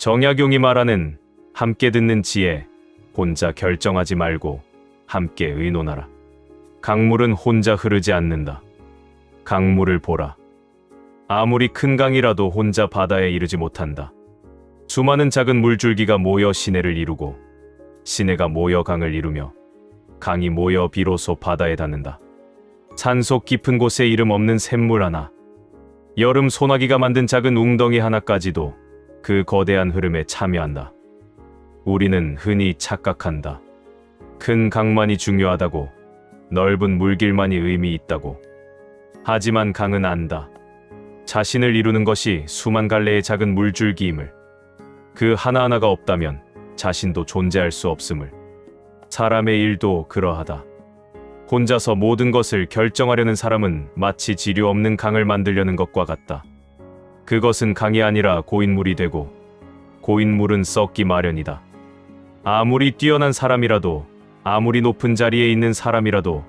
정약용이 말하는 함께 듣는 지혜, 혼자 결정하지 말고 함께 의논하라. 강물은 혼자 흐르지 않는다. 강물을 보라. 아무리 큰 강이라도 혼자 바다에 이르지 못한다. 수많은 작은 물줄기가 모여 시내를 이루고 시내가 모여 강을 이루며 강이 모여 비로소 바다에 닿는다. 산속 깊은 곳에 이름 없는 샘물 하나, 여름 소나기가 만든 작은 웅덩이 하나까지도 그 거대한 흐름에 참여한다. 우리는 흔히 착각한다. 큰 강만이 중요하다고, 넓은 물길만이 의미 있다고. 하지만 강은 안다. 자신을 이루는 것이 수만 갈래의 작은 물줄기임을, 그 하나하나가 없다면 자신도 존재할 수 없음을. 사람의 일도 그러하다. 혼자서 모든 것을 결정하려는 사람은 마치 지류 없는 강을 만들려는 것과 같다. 그것은 강이 아니라 고인물이 되고 고인물은 썩기 마련이다. 아무리 뛰어난 사람이라도, 아무리 높은 자리에 있는 사람이라도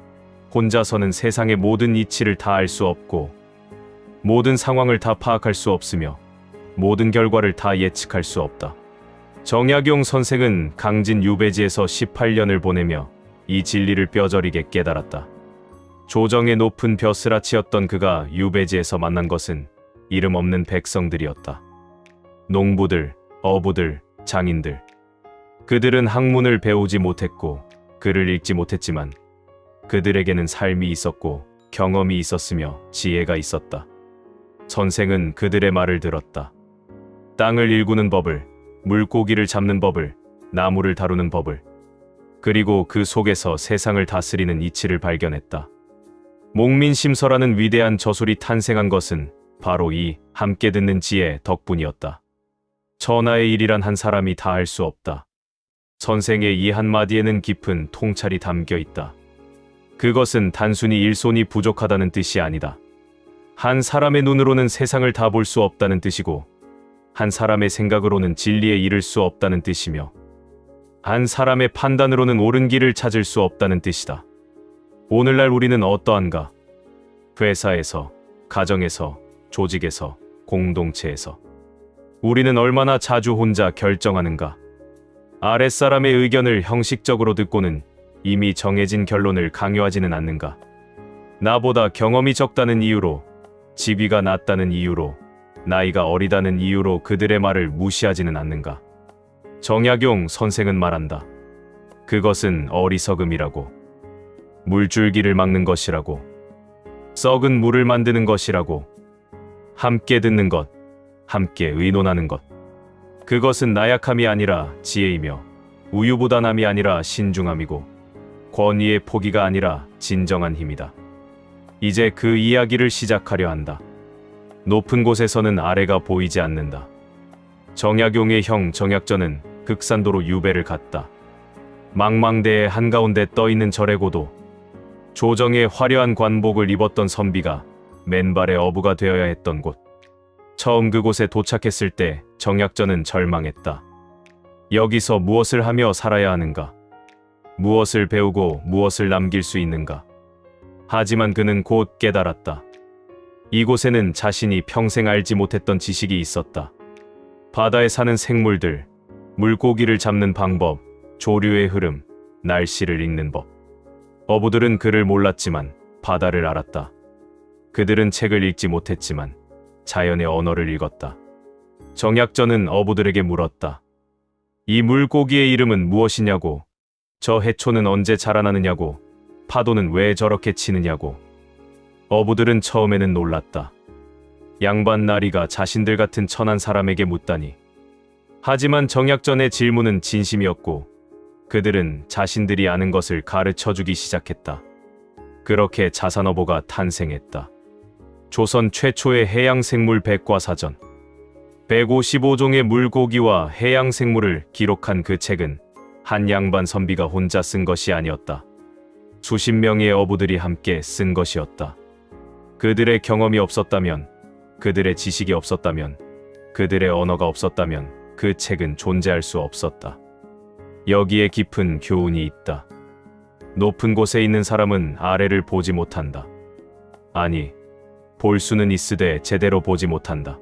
혼자서는 세상의 모든 이치를 다 알 수 없고 모든 상황을 다 파악할 수 없으며 모든 결과를 다 예측할 수 없다. 정약용 선생은 강진 유배지에서 18년을 보내며 이 진리를 뼈저리게 깨달았다. 조정의 높은 벼슬아치였던 그가 유배지에서 만난 것은 이름 없는 백성들이었다. 농부들, 어부들, 장인들. 그들은 학문을 배우지 못했고 글을 읽지 못했지만 그들에게는 삶이 있었고 경험이 있었으며 지혜가 있었다. 선생은 그들의 말을 들었다. 땅을 일구는 법을, 물고기를 잡는 법을, 나무를 다루는 법을, 그리고 그 속에서 세상을 다스리는 이치를 발견했다. 목민심서라는 위대한 저술이 탄생한 것은 바로 이 함께 듣는 지혜 덕분이었다. 천하의 일이란 한 사람이 다 할 수 없다. 선생의 이 한마디에는 깊은 통찰이 담겨 있다. 그것은 단순히 일손이 부족하다는 뜻이 아니다. 한 사람의 눈으로는 세상을 다 볼 수 없다는 뜻이고, 한 사람의 생각으로는 진리에 이를 수 없다는 뜻이며, 한 사람의 판단으로는 옳은 길을 찾을 수 없다는 뜻이다. 오늘날 우리는 어떠한가? 회사에서, 가정에서, 조직에서, 공동체에서 우리는 얼마나 자주 혼자 결정하는가? 아랫사람의 의견을 형식적으로 듣고는 이미 정해진 결론을 강요하지는 않는가? 나보다 경험이 적다는 이유로, 지위가 낮다는 이유로, 나이가 어리다는 이유로 그들의 말을 무시하지는 않는가? 정약용 선생은 말한다. 그것은 어리석음이라고. 물줄기를 막는 것이라고. 썩은 물을 만드는 것이라고. 함께 듣는 것, 함께 의논하는 것. 그것은 나약함이 아니라 지혜이며 우유부단함이 아니라 신중함이고 권위의 포기가 아니라 진정한 힘이다. 이제 그 이야기를 시작하려 한다. 높은 곳에서는 아래가 보이지 않는다. 정약용의 형 정약전은 극산도로 유배를 갔다. 망망대해 한가운데 떠있는 절에고도 조정의 화려한 관복을 입었던 선비가 맨발의 어부가 되어야 했던 곳. 처음 그곳에 도착했을 때 정약전은 절망했다. 여기서 무엇을 하며 살아야 하는가? 무엇을 배우고 무엇을 남길 수 있는가? 하지만 그는 곧 깨달았다. 이곳에는 자신이 평생 알지 못했던 지식이 있었다. 바다에 사는 생물들, 물고기를 잡는 방법, 조류의 흐름, 날씨를 읽는 법. 어부들은 그를 몰랐지만 바다를 알았다. 그들은 책을 읽지 못했지만 자연의 언어를 읽었다. 정약전은 어부들에게 물었다. 이 물고기의 이름은 무엇이냐고, 저 해초는 언제 자라나느냐고, 파도는 왜 저렇게 치느냐고. 어부들은 처음에는 놀랐다. 양반나리가 자신들 같은 천한 사람에게 묻다니. 하지만 정약전의 질문은 진심이었고 그들은 자신들이 아는 것을 가르쳐주기 시작했다. 그렇게 자산어보가 탄생했다. 조선 최초의 해양생물 백과사전. 155종의 물고기와 해양생물을 기록한 그 책은 한 양반 선비가 혼자 쓴 것이 아니었다. 수십 명의 어부들이 함께 쓴 것이었다. 그들의 경험이 없었다면, 그들의 지식이 없었다면, 그들의 언어가 없었다면 그 책은 존재할 수 없었다. 여기에 깊은 교훈이 있다. 높은 곳에 있는 사람은 아래를 보지 못한다. 아니, 볼 수는 있으되 제대로 보지 못한다.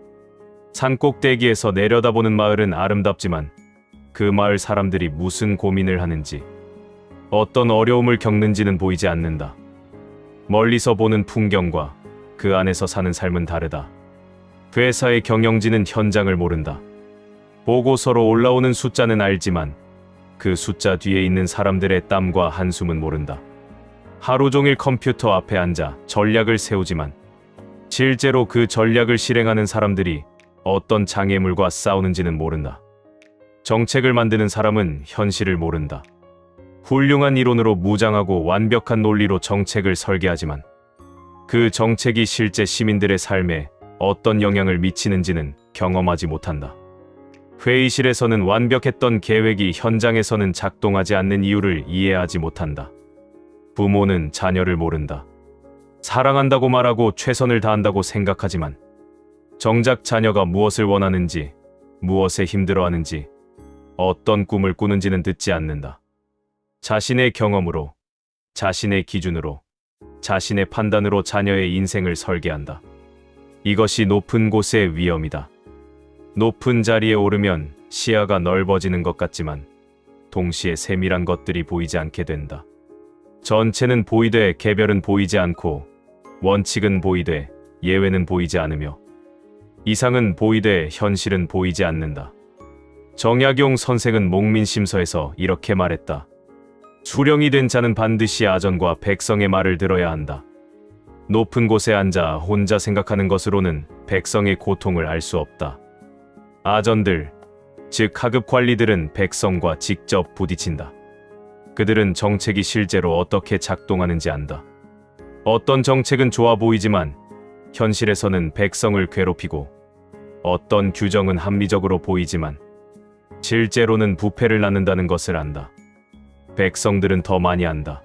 산꼭대기에서 내려다보는 마을은 아름답지만 그 마을 사람들이 무슨 고민을 하는지, 어떤 어려움을 겪는지는 보이지 않는다. 멀리서 보는 풍경과 그 안에서 사는 삶은 다르다. 회사의 경영진은 현장을 모른다. 보고서로 올라오는 숫자는 알지만 그 숫자 뒤에 있는 사람들의 땀과 한숨은 모른다. 하루 종일 컴퓨터 앞에 앉아 전략을 세우지만 실제로 그 전략을 실행하는 사람들이 어떤 장애물과 싸우는지는 모른다. 정책을 만드는 사람은 현실을 모른다. 훌륭한 이론으로 무장하고 완벽한 논리로 정책을 설계하지만 그 정책이 실제 시민들의 삶에 어떤 영향을 미치는지는 경험하지 못한다. 회의실에서는 완벽했던 계획이 현장에서는 작동하지 않는 이유를 이해하지 못한다. 부모는 자녀를 모른다. 사랑한다고 말하고 최선을 다한다고 생각하지만 정작 자녀가 무엇을 원하는지, 무엇에 힘들어하는지, 어떤 꿈을 꾸는지는 듣지 않는다. 자신의 경험으로, 자신의 기준으로, 자신의 판단으로 자녀의 인생을 설계한다. 이것이 높은 곳의 위험이다. 높은 자리에 오르면 시야가 넓어지는 것 같지만 동시에 세밀한 것들이 보이지 않게 된다. 전체는 보이되 개별은 보이지 않고 원칙은 보이되 예외는 보이지 않으며 이상은 보이되 현실은 보이지 않는다. 정약용 선생은 목민심서에서 이렇게 말했다. 수령이 된 자는 반드시 아전과 백성의 말을 들어야 한다. 높은 곳에 앉아 혼자 생각하는 것으로는 백성의 고통을 알 수 없다. 아전들, 즉 하급 관리들은 백성과 직접 부딪힌다. 그들은 정책이 실제로 어떻게 작동하는지 안다. 어떤 정책은 좋아 보이지만 현실에서는 백성을 괴롭히고 어떤 규정은 합리적으로 보이지만 실제로는 부패를 낳는다는 것을 안다. 백성들은 더 많이 안다.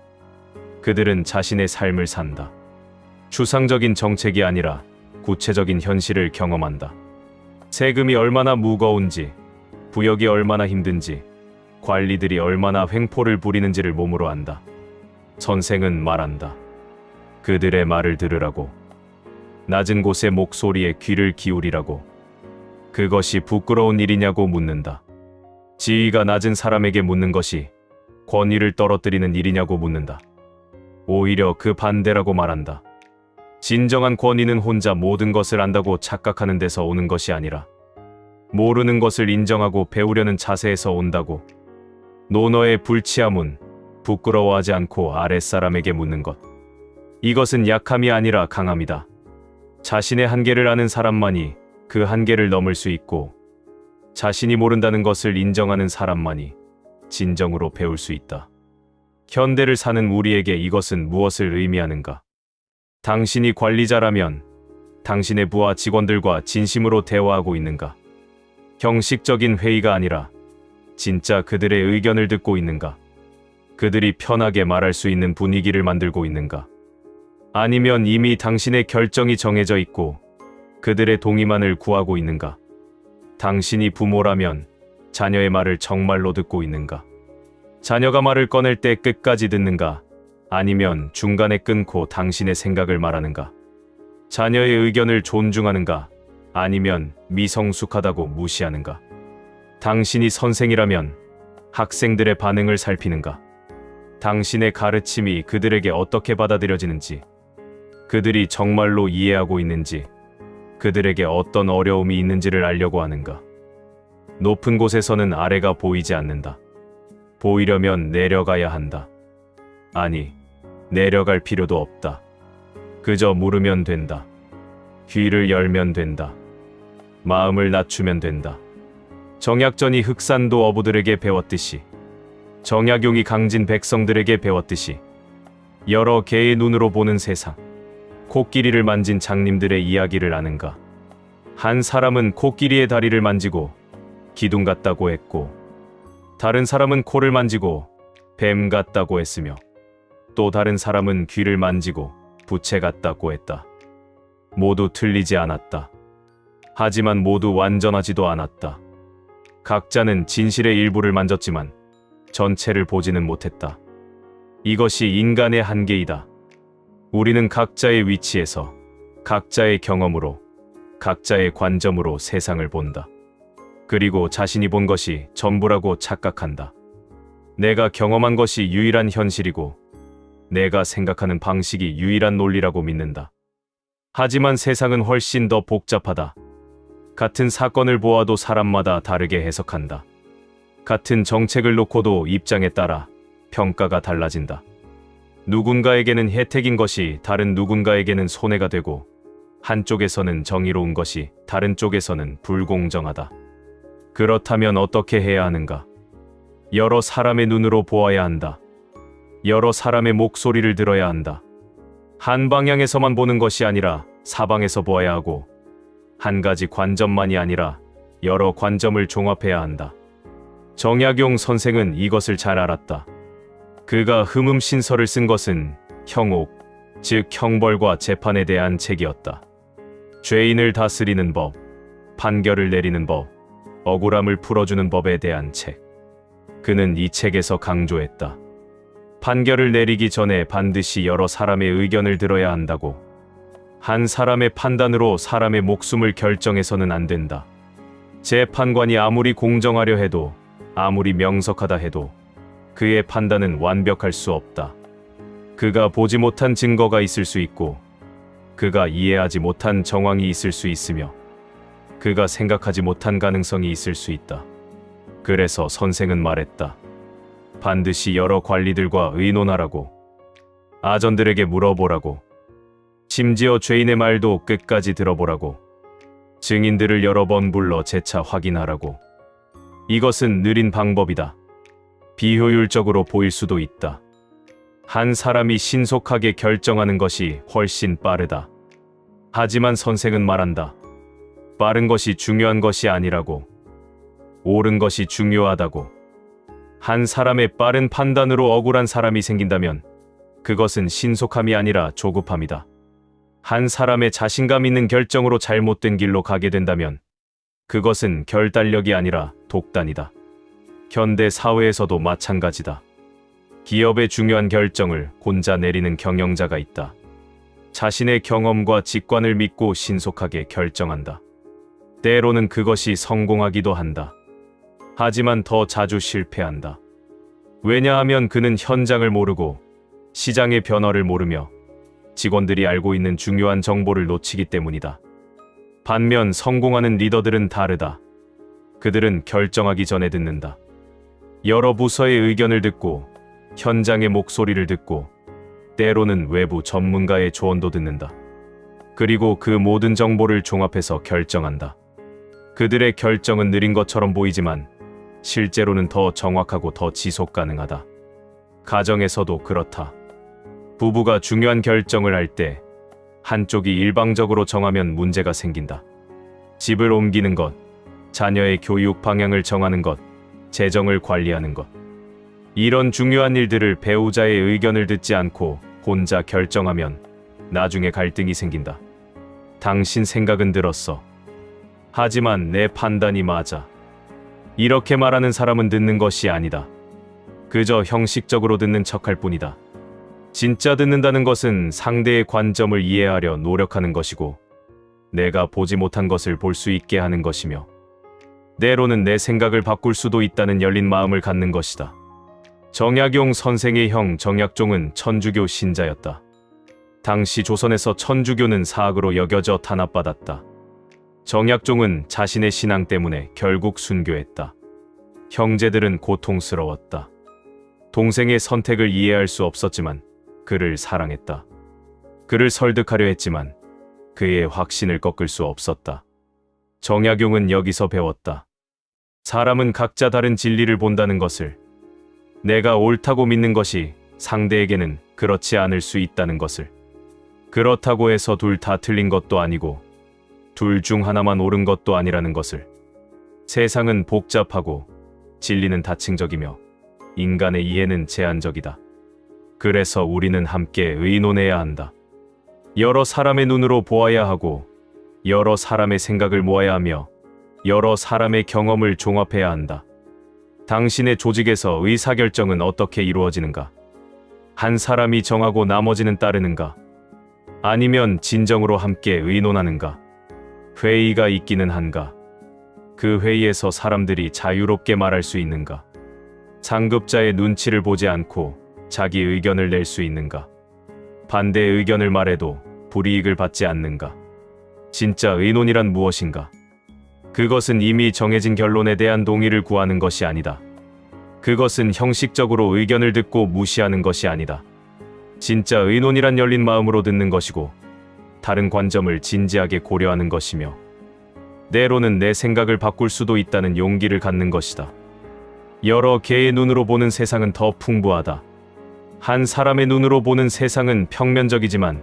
그들은 자신의 삶을 산다. 추상적인 정책이 아니라 구체적인 현실을 경험한다. 세금이 얼마나 무거운지, 부역이 얼마나 힘든지, 관리들이 얼마나 횡포를 부리는지를 몸으로 안다. 선생은 말한다. 그들의 말을 들으라고. 낮은 곳의 목소리에 귀를 기울이라고. 그것이 부끄러운 일이냐고 묻는다. 지위가 낮은 사람에게 묻는 것이 권위를 떨어뜨리는 일이냐고 묻는다. 오히려 그 반대라고 말한다. 진정한 권위는 혼자 모든 것을 안다고 착각하는 데서 오는 것이 아니라 모르는 것을 인정하고 배우려는 자세에서 온다고. 노너의 불치함은 부끄러워하지 않고 아랫사람에게 묻는 것. 이것은 약함이 아니라 강함이다. 자신의 한계를 아는 사람만이 그 한계를 넘을 수 있고 자신이 모른다는 것을 인정하는 사람만이 진정으로 배울 수 있다. 현대를 사는 우리에게 이것은 무엇을 의미하는가? 당신이 관리자라면 당신의 부하 직원들과 진심으로 대화하고 있는가? 형식적인 회의가 아니라 진짜 그들의 의견을 듣고 있는가? 그들이 편하게 말할 수 있는 분위기를 만들고 있는가? 아니면 이미 당신의 결정이 정해져 있고 그들의 동의만을 구하고 있는가? 당신이 부모라면 자녀의 말을 정말로 듣고 있는가? 자녀가 말을 꺼낼 때 끝까지 듣는가? 아니면 중간에 끊고 당신의 생각을 말하는가? 자녀의 의견을 존중하는가? 아니면 미성숙하다고 무시하는가? 당신이 선생이라면 학생들의 반응을 살피는가? 당신의 가르침이 그들에게 어떻게 받아들여지는지, 그들이 정말로 이해하고 있는지, 그들에게 어떤 어려움이 있는지를 알려고 하는가? 높은 곳에서는 아래가 보이지 않는다. 보이려면 내려가야 한다. 아니, 내려갈 필요도 없다. 그저 물으면 된다. 귀를 열면 된다. 마음을 낮추면 된다. 정약전이 흑산도 어부들에게 배웠듯이, 정약용이 강진 백성들에게 배웠듯이 여러 개의 눈으로 보는 세상, 코끼리를 만진 장님들의 이야기를 아는가? 한 사람은 코끼리의 다리를 만지고 기둥 같다고 했고, 다른 사람은 코를 만지고 뱀 같다고 했으며, 또 다른 사람은 귀를 만지고 부채 같다고 했다. 모두 틀리지 않았다. 하지만 모두 완전하지도 않았다. 각자는 진실의 일부를 만졌지만 전체를 보지는 못했다. 이것이 인간의 한계이다. 우리는 각자의 위치에서, 각자의 경험으로, 각자의 관점으로 세상을 본다. 그리고 자신이 본 것이 전부라고 착각한다. 내가 경험한 것이 유일한 현실이고 내가 생각하는 방식이 유일한 논리라고 믿는다. 하지만 세상은 훨씬 더 복잡하다. 같은 사건을 보아도 사람마다 다르게 해석한다. 같은 정책을 놓고도 입장에 따라 평가가 달라진다. 누군가에게는 혜택인 것이 다른 누군가에게는 손해가 되고 한쪽에서는 정의로운 것이 다른 쪽에서는 불공정하다. 그렇다면 어떻게 해야 하는가? 여러 사람의 눈으로 보아야 한다. 여러 사람의 목소리를 들어야 한다. 한 방향에서만 보는 것이 아니라 사방에서 보아야 하고 한 가지 관점만이 아니라 여러 관점을 종합해야 한다. 정약용 선생은 이것을 잘 알았다. 그가 흠음신서를 쓴 것은 형옥, 즉 형벌과 재판에 대한 책이었다. 죄인을 다스리는 법, 판결을 내리는 법, 억울함을 풀어주는 법에 대한 책. 그는 이 책에서 강조했다. 판결을 내리기 전에 반드시 여러 사람의 의견을 들어야 한다고. 한 사람의 판단으로 사람의 목숨을 결정해서는 안 된다. 재판관이 아무리 공정하려 해도, 아무리 명석하다 해도 그의 판단은 완벽할 수 없다. 그가 보지 못한 증거가 있을 수 있고, 그가 이해하지 못한 정황이 있을 수 있으며, 그가 생각하지 못한 가능성이 있을 수 있다. 그래서 선생은 말했다. 반드시 여러 관리들과 의논하라고. 아전들에게 물어보라고. 심지어 죄인의 말도 끝까지 들어보라고. 증인들을 여러 번 불러 재차 확인하라고. 이것은 느린 방법이다. 비효율적으로 보일 수도 있다. 한 사람이 신속하게 결정하는 것이 훨씬 빠르다. 하지만 선생은 말한다. 빠른 것이 중요한 것이 아니라고. 옳은 것이 중요하다고. 한 사람의 빠른 판단으로 억울한 사람이 생긴다면 그것은 신속함이 아니라 조급함이다. 한 사람의 자신감 있는 결정으로 잘못된 길로 가게 된다면 그것은 결단력이 아니라 독단이다. 현대 사회에서도 마찬가지다. 기업의 중요한 결정을 혼자 내리는 경영자가 있다. 자신의 경험과 직관을 믿고 신속하게 결정한다. 때로는 그것이 성공하기도 한다. 하지만 더 자주 실패한다. 왜냐하면 그는 현장을 모르고 시장의 변화를 모르며 직원들이 알고 있는 중요한 정보를 놓치기 때문이다. 반면 성공하는 리더들은 다르다. 그들은 결정하기 전에 듣는다. 여러 부서의 의견을 듣고 현장의 목소리를 듣고 때로는 외부 전문가의 조언도 듣는다. 그리고 그 모든 정보를 종합해서 결정한다. 그들의 결정은 느린 것처럼 보이지만 실제로는 더 정확하고 더 지속 가능하다. 가정에서도 그렇다. 부부가 중요한 결정을 할 때 한쪽이 일방적으로 정하면 문제가 생긴다. 집을 옮기는 것, 자녀의 교육 방향을 정하는 것, 재정을 관리하는 것. 이런 중요한 일들을 배우자의 의견을 듣지 않고 혼자 결정하면 나중에 갈등이 생긴다. 당신 생각은 들었어. 하지만 내 판단이 맞아. 이렇게 말하는 사람은 듣는 것이 아니다. 그저 형식적으로 듣는 척할 뿐이다. 진짜 듣는다는 것은 상대의 관점을 이해하려 노력하는 것이고 내가 보지 못한 것을 볼 수 있게 하는 것이며 때로는 내 생각을 바꿀 수도 있다는 열린 마음을 갖는 것이다. 정약용 선생의 형 정약종은 천주교 신자였다. 당시 조선에서 천주교는 사악으로 여겨져 탄압받았다. 정약종은 자신의 신앙 때문에 결국 순교했다. 형제들은 고통스러웠다. 동생의 선택을 이해할 수 없었지만 그를 사랑했다. 그를 설득하려 했지만 그의 확신을 꺾을 수 없었다. 정약용은 여기서 배웠다. 사람은 각자 다른 진리를 본다는 것을. 내가 옳다고 믿는 것이 상대에게는 그렇지 않을 수 있다는 것을. 그렇다고 해서 둘 다 틀린 것도 아니고 둘 중 하나만 옳은 것도 아니라는 것을. 세상은 복잡하고 진리는 다층적이며 인간의 이해는 제한적이다. 그래서 우리는 함께 의논해야 한다. 여러 사람의 눈으로 보아야 하고 여러 사람의 생각을 모아야 하며 여러 사람의 경험을 종합해야 한다. 당신의 조직에서 의사결정은 어떻게 이루어지는가? 한 사람이 정하고 나머지는 따르는가? 아니면 진정으로 함께 의논하는가? 회의가 있기는 한가? 그 회의에서 사람들이 자유롭게 말할 수 있는가? 상급자의 눈치를 보지 않고 자기 의견을 낼 수 있는가? 반대 의견을 말해도 불이익을 받지 않는가? 진짜 의논이란 무엇인가? 그것은 이미 정해진 결론에 대한 동의를 구하는 것이 아니다. 그것은 형식적으로 의견을 듣고 무시하는 것이 아니다. 진짜 의논이란 열린 마음으로 듣는 것이고 다른 관점을 진지하게 고려하는 것이며 때로는 내 생각을 바꿀 수도 있다는 용기를 갖는 것이다. 여러 개의 눈으로 보는 세상은 더 풍부하다. 한 사람의 눈으로 보는 세상은 평면적이지만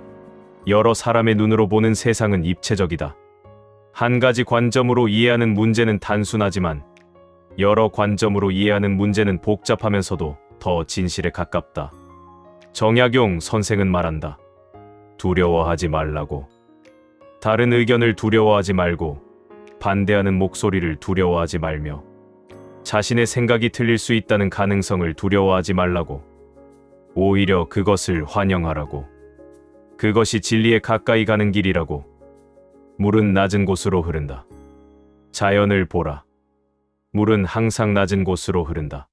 여러 사람의 눈으로 보는 세상은 입체적이다. 한 가지 관점으로 이해하는 문제는 단순하지만 여러 관점으로 이해하는 문제는 복잡하면서도 더 진실에 가깝다. 정약용 선생은 말한다. 두려워하지 말라고. 다른 의견을 두려워하지 말고 반대하는 목소리를 두려워하지 말며 자신의 생각이 틀릴 수 있다는 가능성을 두려워하지 말라고. 오히려 그것을 환영하라고. 그것이 진리에 가까이 가는 길이라고. 물은 낮은 곳으로 흐른다. 자연을 보라. 물은 항상 낮은 곳으로 흐른다.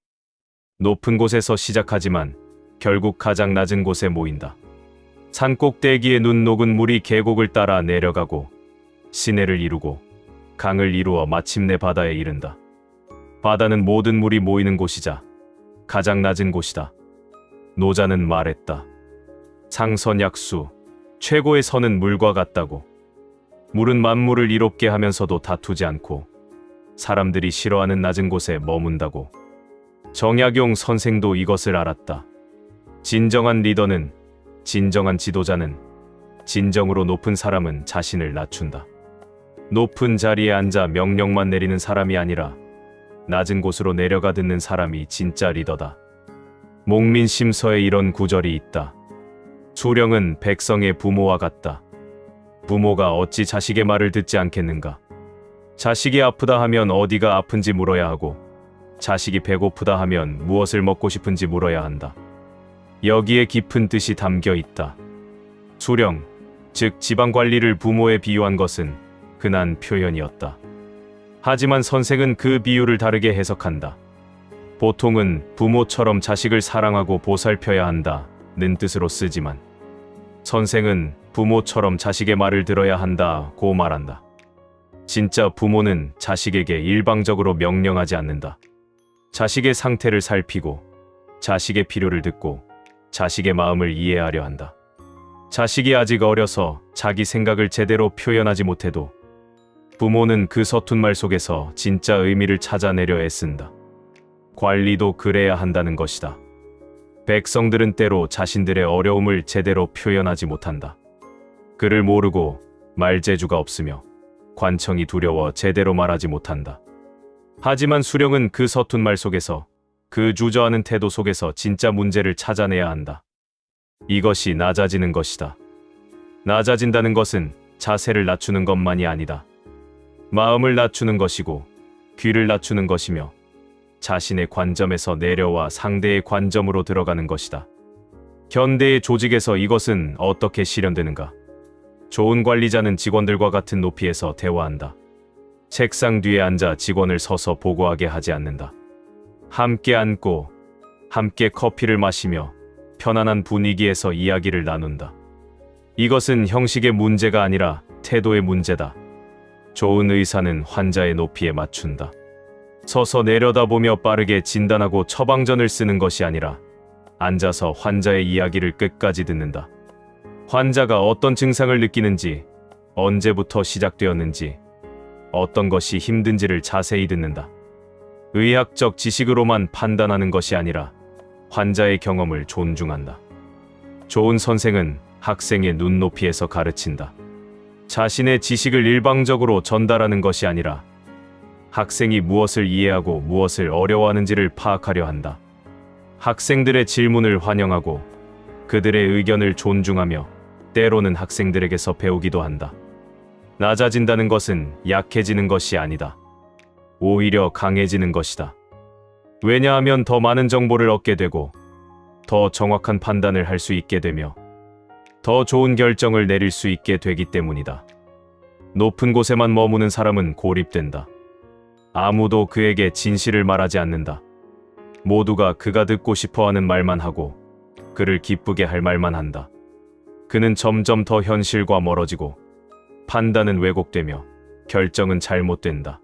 높은 곳에서 시작하지만 결국 가장 낮은 곳에 모인다. 산 꼭대기에 눈 녹은 물이 계곡을 따라 내려가고 시내를 이루고 강을 이루어 마침내 바다에 이른다. 바다는 모든 물이 모이는 곳이자 가장 낮은 곳이다. 노자는 말했다. 상선약수, 최고의 선은 물과 같다고. 물은 만물을 이롭게 하면서도 다투지 않고 사람들이 싫어하는 낮은 곳에 머문다고. 정약용 선생도 이것을 알았다. 진정한 리더는, 진정한 지도자는, 진정으로 높은 사람은 자신을 낮춘다. 높은 자리에 앉아 명령만 내리는 사람이 아니라 낮은 곳으로 내려가 듣는 사람이 진짜 리더다. 목민심서에 이런 구절이 있다. 수령은 백성의 부모와 같다. 부모가 어찌 자식의 말을 듣지 않겠는가? 자식이 아프다 하면 어디가 아픈지 물어야 하고 자식이 배고프다 하면 무엇을 먹고 싶은지 물어야 한다. 여기에 깊은 뜻이 담겨 있다. 수령, 즉 지방관리를 부모에 비유한 것은 흔한 표현이었다. 하지만 선생은 그 비유를 다르게 해석한다. 보통은 부모처럼 자식을 사랑하고 보살펴야 한다는 뜻으로 쓰지만 선생은 부모처럼 자식의 말을 들어야 한다고 말한다. 진짜 부모는 자식에게 일방적으로 명령하지 않는다. 자식의 상태를 살피고 자식의 필요를 듣고 자식의 마음을 이해하려 한다. 자식이 아직 어려서 자기 생각을 제대로 표현하지 못해도 부모는 그 서툰 말 속에서 진짜 의미를 찾아내려 애쓴다. 관리도 그래야 한다는 것이다. 백성들은 때로 자신들의 어려움을 제대로 표현하지 못한다. 그를 모르고 말재주가 없으며 관청이 두려워 제대로 말하지 못한다. 하지만 수령은 그 서툰 말 속에서 그 주저하는 태도 속에서 진짜 문제를 찾아내야 한다. 이것이 낮아지는 것이다. 낮아진다는 것은 자세를 낮추는 것만이 아니다. 마음을 낮추는 것이고 귀를 낮추는 것이며 자신의 관점에서 내려와 상대의 관점으로 들어가는 것이다. 현대의 조직에서 이것은 어떻게 실현되는가? 좋은 관리자는 직원들과 같은 높이에서 대화한다. 책상 뒤에 앉아 직원을 서서 보고하게 하지 않는다. 함께 앉고 함께 커피를 마시며 편안한 분위기에서 이야기를 나눈다. 이것은 형식의 문제가 아니라 태도의 문제다. 좋은 의사는 환자의 높이에 맞춘다. 서서 내려다보며 빠르게 진단하고 처방전을 쓰는 것이 아니라 앉아서 환자의 이야기를 끝까지 듣는다. 환자가 어떤 증상을 느끼는지, 언제부터 시작되었는지, 어떤 것이 힘든지를 자세히 듣는다. 의학적 지식으로만 판단하는 것이 아니라 환자의 경험을 존중한다. 좋은 선생은 학생의 눈높이에서 가르친다. 자신의 지식을 일방적으로 전달하는 것이 아니라 학생이 무엇을 이해하고 무엇을 어려워하는지를 파악하려 한다. 학생들의 질문을 환영하고 그들의 의견을 존중하며 때로는 학생들에게서 배우기도 한다. 낮아진다는 것은 약해지는 것이 아니다. 오히려 강해지는 것이다. 왜냐하면 더 많은 정보를 얻게 되고 더 정확한 판단을 할 수 있게 되며 더 좋은 결정을 내릴 수 있게 되기 때문이다. 높은 곳에만 머무는 사람은 고립된다. 아무도 그에게 진실을 말하지 않는다. 모두가 그가 듣고 싶어하는 말만 하고 그를 기쁘게 할 말만 한다. 그는 점점 더 현실과 멀어지고 판단은 왜곡되며 결정은 잘못된다.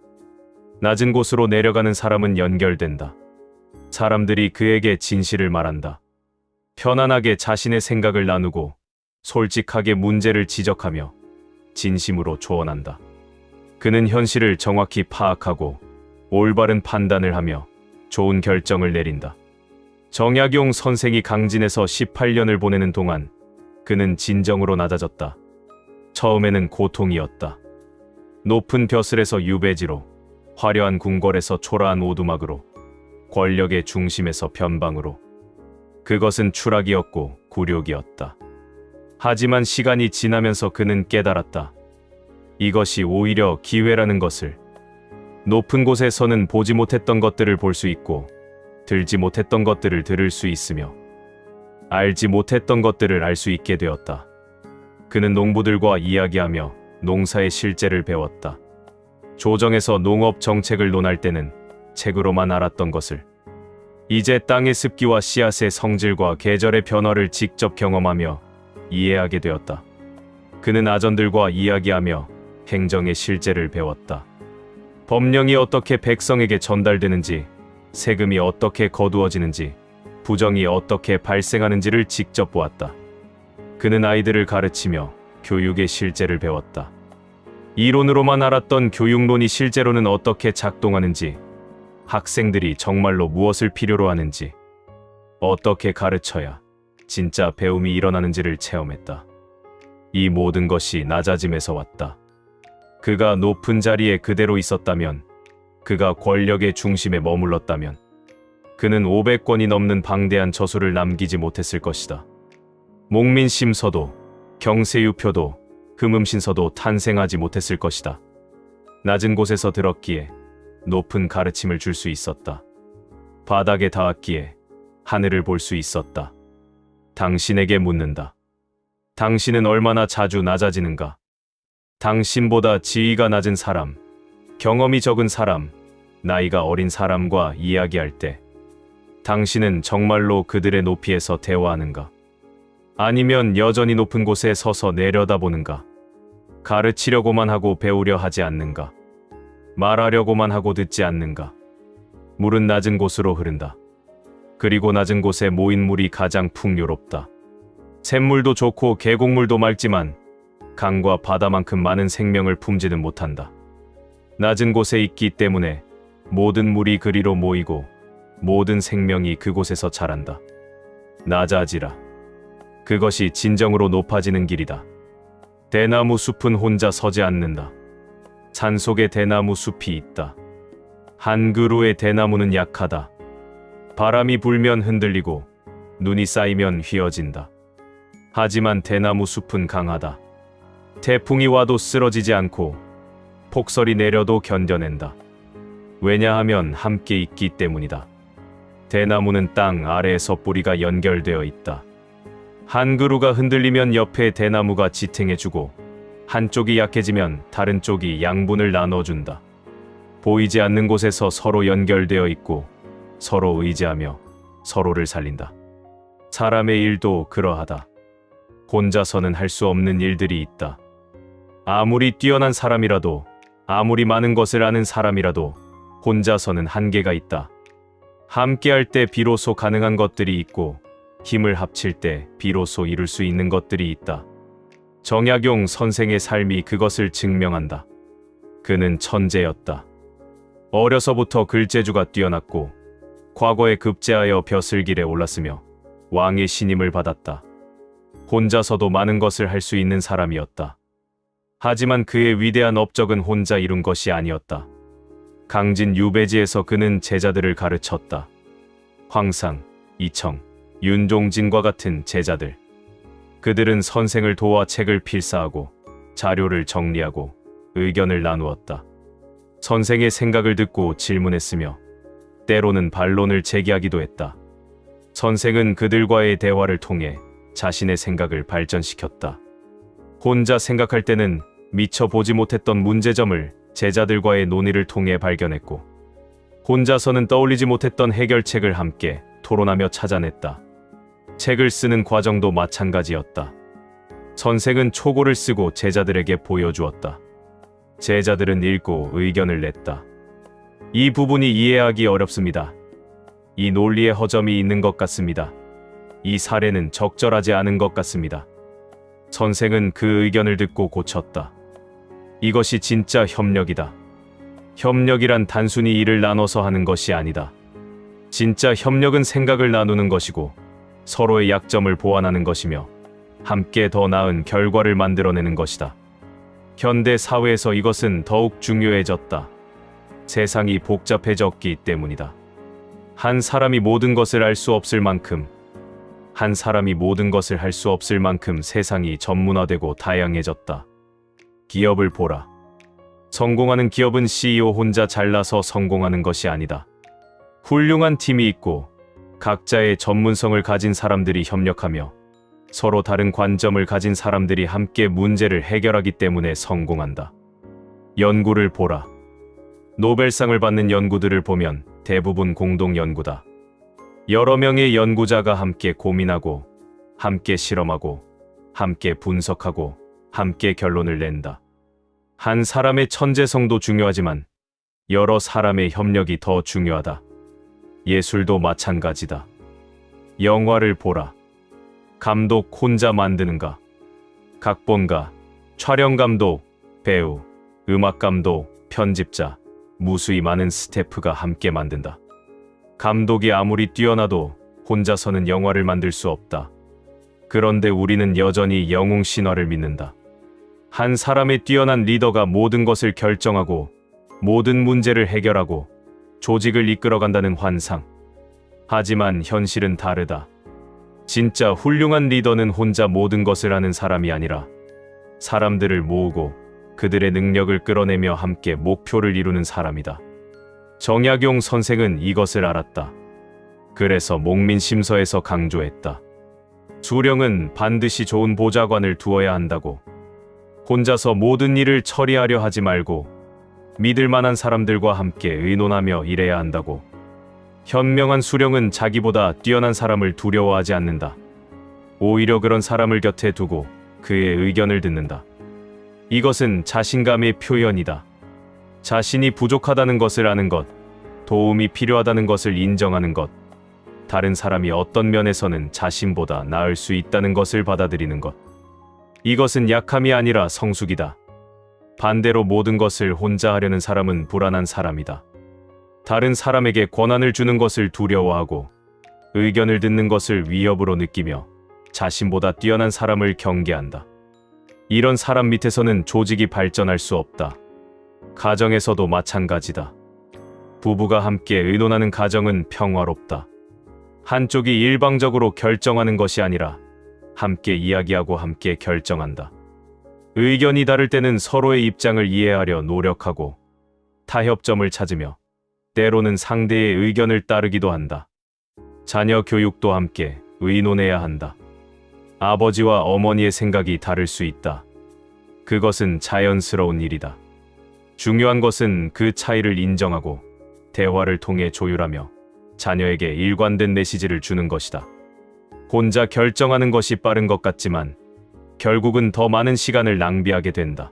낮은 곳으로 내려가는 사람은 연결된다. 사람들이 그에게 진실을 말한다. 편안하게 자신의 생각을 나누고 솔직하게 문제를 지적하며 진심으로 조언한다. 그는 현실을 정확히 파악하고 올바른 판단을 하며 좋은 결정을 내린다. 정약용 선생이 강진에서 18년을 보내는 동안 그는 진정으로 낮아졌다. 처음에는 고통이었다. 높은 벼슬에서 유배지로, 화려한 궁궐에서 초라한 오두막으로, 권력의 중심에서 변방으로. 그것은 추락이었고 굴욕이었다. 하지만 시간이 지나면서 그는 깨달았다. 이것이 오히려 기회라는 것을. 높은 곳에서는 보지 못했던 것들을 볼 수 있고 들지 못했던 것들을 들을 수 있으며 알지 못했던 것들을 알 수 있게 되었다. 그는 농부들과 이야기하며 농사의 실제를 배웠다. 조정에서 농업 정책을 논할 때는 책으로만 알았던 것을 이제 땅의 습기와 씨앗의 성질과 계절의 변화를 직접 경험하며 이해하게 되었다. 그는 아전들과 이야기하며 행정의 실제를 배웠다. 법령이 어떻게 백성에게 전달되는지, 세금이 어떻게 거두어지는지, 부정이 어떻게 발생하는지를 직접 보았다. 그는 아이들을 가르치며 교육의 실제를 배웠다. 이론으로만 알았던 교육론이 실제로는 어떻게 작동하는지, 학생들이 정말로 무엇을 필요로 하는지, 어떻게 가르쳐야 진짜 배움이 일어나는지를 체험했다. 이 모든 것이 낮아짐에서 왔다. 그가 높은 자리에 그대로 있었다면, 그가 권력의 중심에 머물렀다면, 그는 500권이 넘는 방대한 저술을 남기지 못했을 것이다. 목민심서도, 경세유표도, 흠음신서도 탄생하지 못했을 것이다. 낮은 곳에서 들었기에 높은 가르침을 줄 수 있었다. 바닥에 닿았기에 하늘을 볼 수 있었다. 당신에게 묻는다. 당신은 얼마나 자주 낮아지는가? 당신보다 지위가 낮은 사람, 경험이 적은 사람, 나이가 어린 사람과 이야기할 때 당신은 정말로 그들의 높이에서 대화하는가? 아니면 여전히 높은 곳에 서서 내려다보는가? 가르치려고만 하고 배우려 하지 않는가? 말하려고만 하고 듣지 않는가? 물은 낮은 곳으로 흐른다. 그리고 낮은 곳에 모인 물이 가장 풍요롭다. 샘물도 좋고 계곡물도 맑지만 강과 바다만큼 많은 생명을 품지는 못한다. 낮은 곳에 있기 때문에 모든 물이 그리로 모이고 모든 생명이 그곳에서 자란다. 낮아지라. 그것이 진정으로 높아지는 길이다. 대나무 숲은 혼자 서지 않는다. 산 속에 대나무 숲이 있다. 한 그루의 대나무는 약하다. 바람이 불면 흔들리고 눈이 쌓이면 휘어진다. 하지만 대나무 숲은 강하다. 태풍이 와도 쓰러지지 않고 폭설이 내려도 견뎌낸다. 왜냐하면 함께 있기 때문이다. 대나무는 땅 아래에서 뿌리가 연결되어 있다. 한 그루가 흔들리면 옆에 대나무가 지탱해주고 한쪽이 약해지면 다른 쪽이 양분을 나눠준다. 보이지 않는 곳에서 서로 연결되어 있고 서로 의지하며 서로를 살린다. 사람의 일도 그러하다. 혼자서는 할 수 없는 일들이 있다. 아무리 뛰어난 사람이라도, 아무리 많은 것을 아는 사람이라도 혼자서는 한계가 있다. 함께할 때 비로소 가능한 것들이 있고 힘을 합칠 때 비로소 이룰 수 있는 것들이 있다. 정약용 선생의 삶이 그것을 증명한다. 그는 천재였다. 어려서부터 글재주가 뛰어났고 과거에 급제하여 벼슬길에 올랐으며 왕의 신임을 받았다. 혼자서도 많은 것을 할 수 있는 사람이었다. 하지만 그의 위대한 업적은 혼자 이룬 것이 아니었다. 강진 유배지에서 그는 제자들을 가르쳤다. 황상, 이청, 윤종진과 같은 제자들. 그들은 선생을 도와 책을 필사하고 자료를 정리하고 의견을 나누었다. 선생의 생각을 듣고 질문했으며 때로는 반론을 제기하기도 했다. 선생은 그들과의 대화를 통해 자신의 생각을 발전시켰다. 혼자 생각할 때는 미처 보지 못했던 문제점을 제자들과의 논의를 통해 발견했고, 혼자서는 떠올리지 못했던 해결책을 함께 토론하며 찾아냈다. 책을 쓰는 과정도 마찬가지였다. 선생은 초고를 쓰고 제자들에게 보여주었다. 제자들은 읽고 의견을 냈다. 이 부분이 이해하기 어렵습니다. 이 논리에 허점이 있는 것 같습니다. 이 사례는 적절하지 않은 것 같습니다. 선생은 그 의견을 듣고 고쳤다. 이것이 진짜 협력이다. 협력이란 단순히 일을 나눠서 하는 것이 아니다. 진짜 협력은 생각을 나누는 것이고 서로의 약점을 보완하는 것이며 함께 더 나은 결과를 만들어내는 것이다. 현대 사회에서 이것은 더욱 중요해졌다. 세상이 복잡해졌기 때문이다. 한 사람이 모든 것을 알 수 없을 만큼, 한 사람이 모든 것을 할 수 없을 만큼 세상이 전문화되고 다양해졌다. 기업을 보라. 성공하는 기업은 CEO 혼자 잘나서 성공하는 것이 아니다. 훌륭한 팀이 있고 각자의 전문성을 가진 사람들이 협력하며 서로 다른 관점을 가진 사람들이 함께 문제를 해결하기 때문에 성공한다. 연구를 보라. 노벨상을 받는 연구들을 보면 대부분 공동 연구다. 여러 명의 연구자가 함께 고민하고, 함께 실험하고, 함께 분석하고, 함께 결론을 낸다. 한 사람의 천재성도 중요하지만 여러 사람의 협력이 더 중요하다. 예술도 마찬가지다. 영화를 보라. 감독 혼자 만드는가? 각본가, 촬영감독, 배우, 음악감독, 편집자, 무수히 많은 스태프가 함께 만든다. 감독이 아무리 뛰어나도 혼자서는 영화를 만들 수 없다. 그런데 우리는 여전히 영웅 신화를 믿는다. 한 사람의 뛰어난 리더가 모든 것을 결정하고 모든 문제를 해결하고 조직을 이끌어간다는 환상. 하지만 현실은 다르다. 진짜 훌륭한 리더는 혼자 모든 것을 하는 사람이 아니라 사람들을 모으고 그들의 능력을 끌어내며 함께 목표를 이루는 사람이다. 정약용 선생은 이것을 알았다. 그래서 목민심서에서 강조했다. 수령은 반드시 좋은 보좌관을 두어야 한다고. 혼자서 모든 일을 처리하려 하지 말고 믿을 만한 사람들과 함께 의논하며 일해야 한다고. 현명한 수령은 자기보다 뛰어난 사람을 두려워하지 않는다. 오히려 그런 사람을 곁에 두고 그의 의견을 듣는다. 이것은 자신감의 표현이다. 자신이 부족하다는 것을 아는 것, 도움이 필요하다는 것을 인정하는 것, 다른 사람이 어떤 면에서는 자신보다 나을 수 있다는 것을 받아들이는 것. 이것은 약함이 아니라 성숙이다. 반대로 모든 것을 혼자 하려는 사람은 불안한 사람이다. 다른 사람에게 권한을 주는 것을 두려워하고 의견을 듣는 것을 위협으로 느끼며 자신보다 뛰어난 사람을 경계한다. 이런 사람 밑에서는 조직이 발전할 수 없다. 가정에서도 마찬가지다. 부부가 함께 의논하는 가정은 평화롭다. 한쪽이 일방적으로 결정하는 것이 아니라 함께 이야기하고 함께 결정한다. 의견이 다를 때는 서로의 입장을 이해하려 노력하고 타협점을 찾으며 때로는 상대의 의견을 따르기도 한다. 자녀 교육도 함께 의논해야 한다. 아버지와 어머니의 생각이 다를 수 있다. 그것은 자연스러운 일이다. 중요한 것은 그 차이를 인정하고 대화를 통해 조율하며 자녀에게 일관된 메시지를 주는 것이다. 혼자 결정하는 것이 빠른 것 같지만 결국은 더 많은 시간을 낭비하게 된다.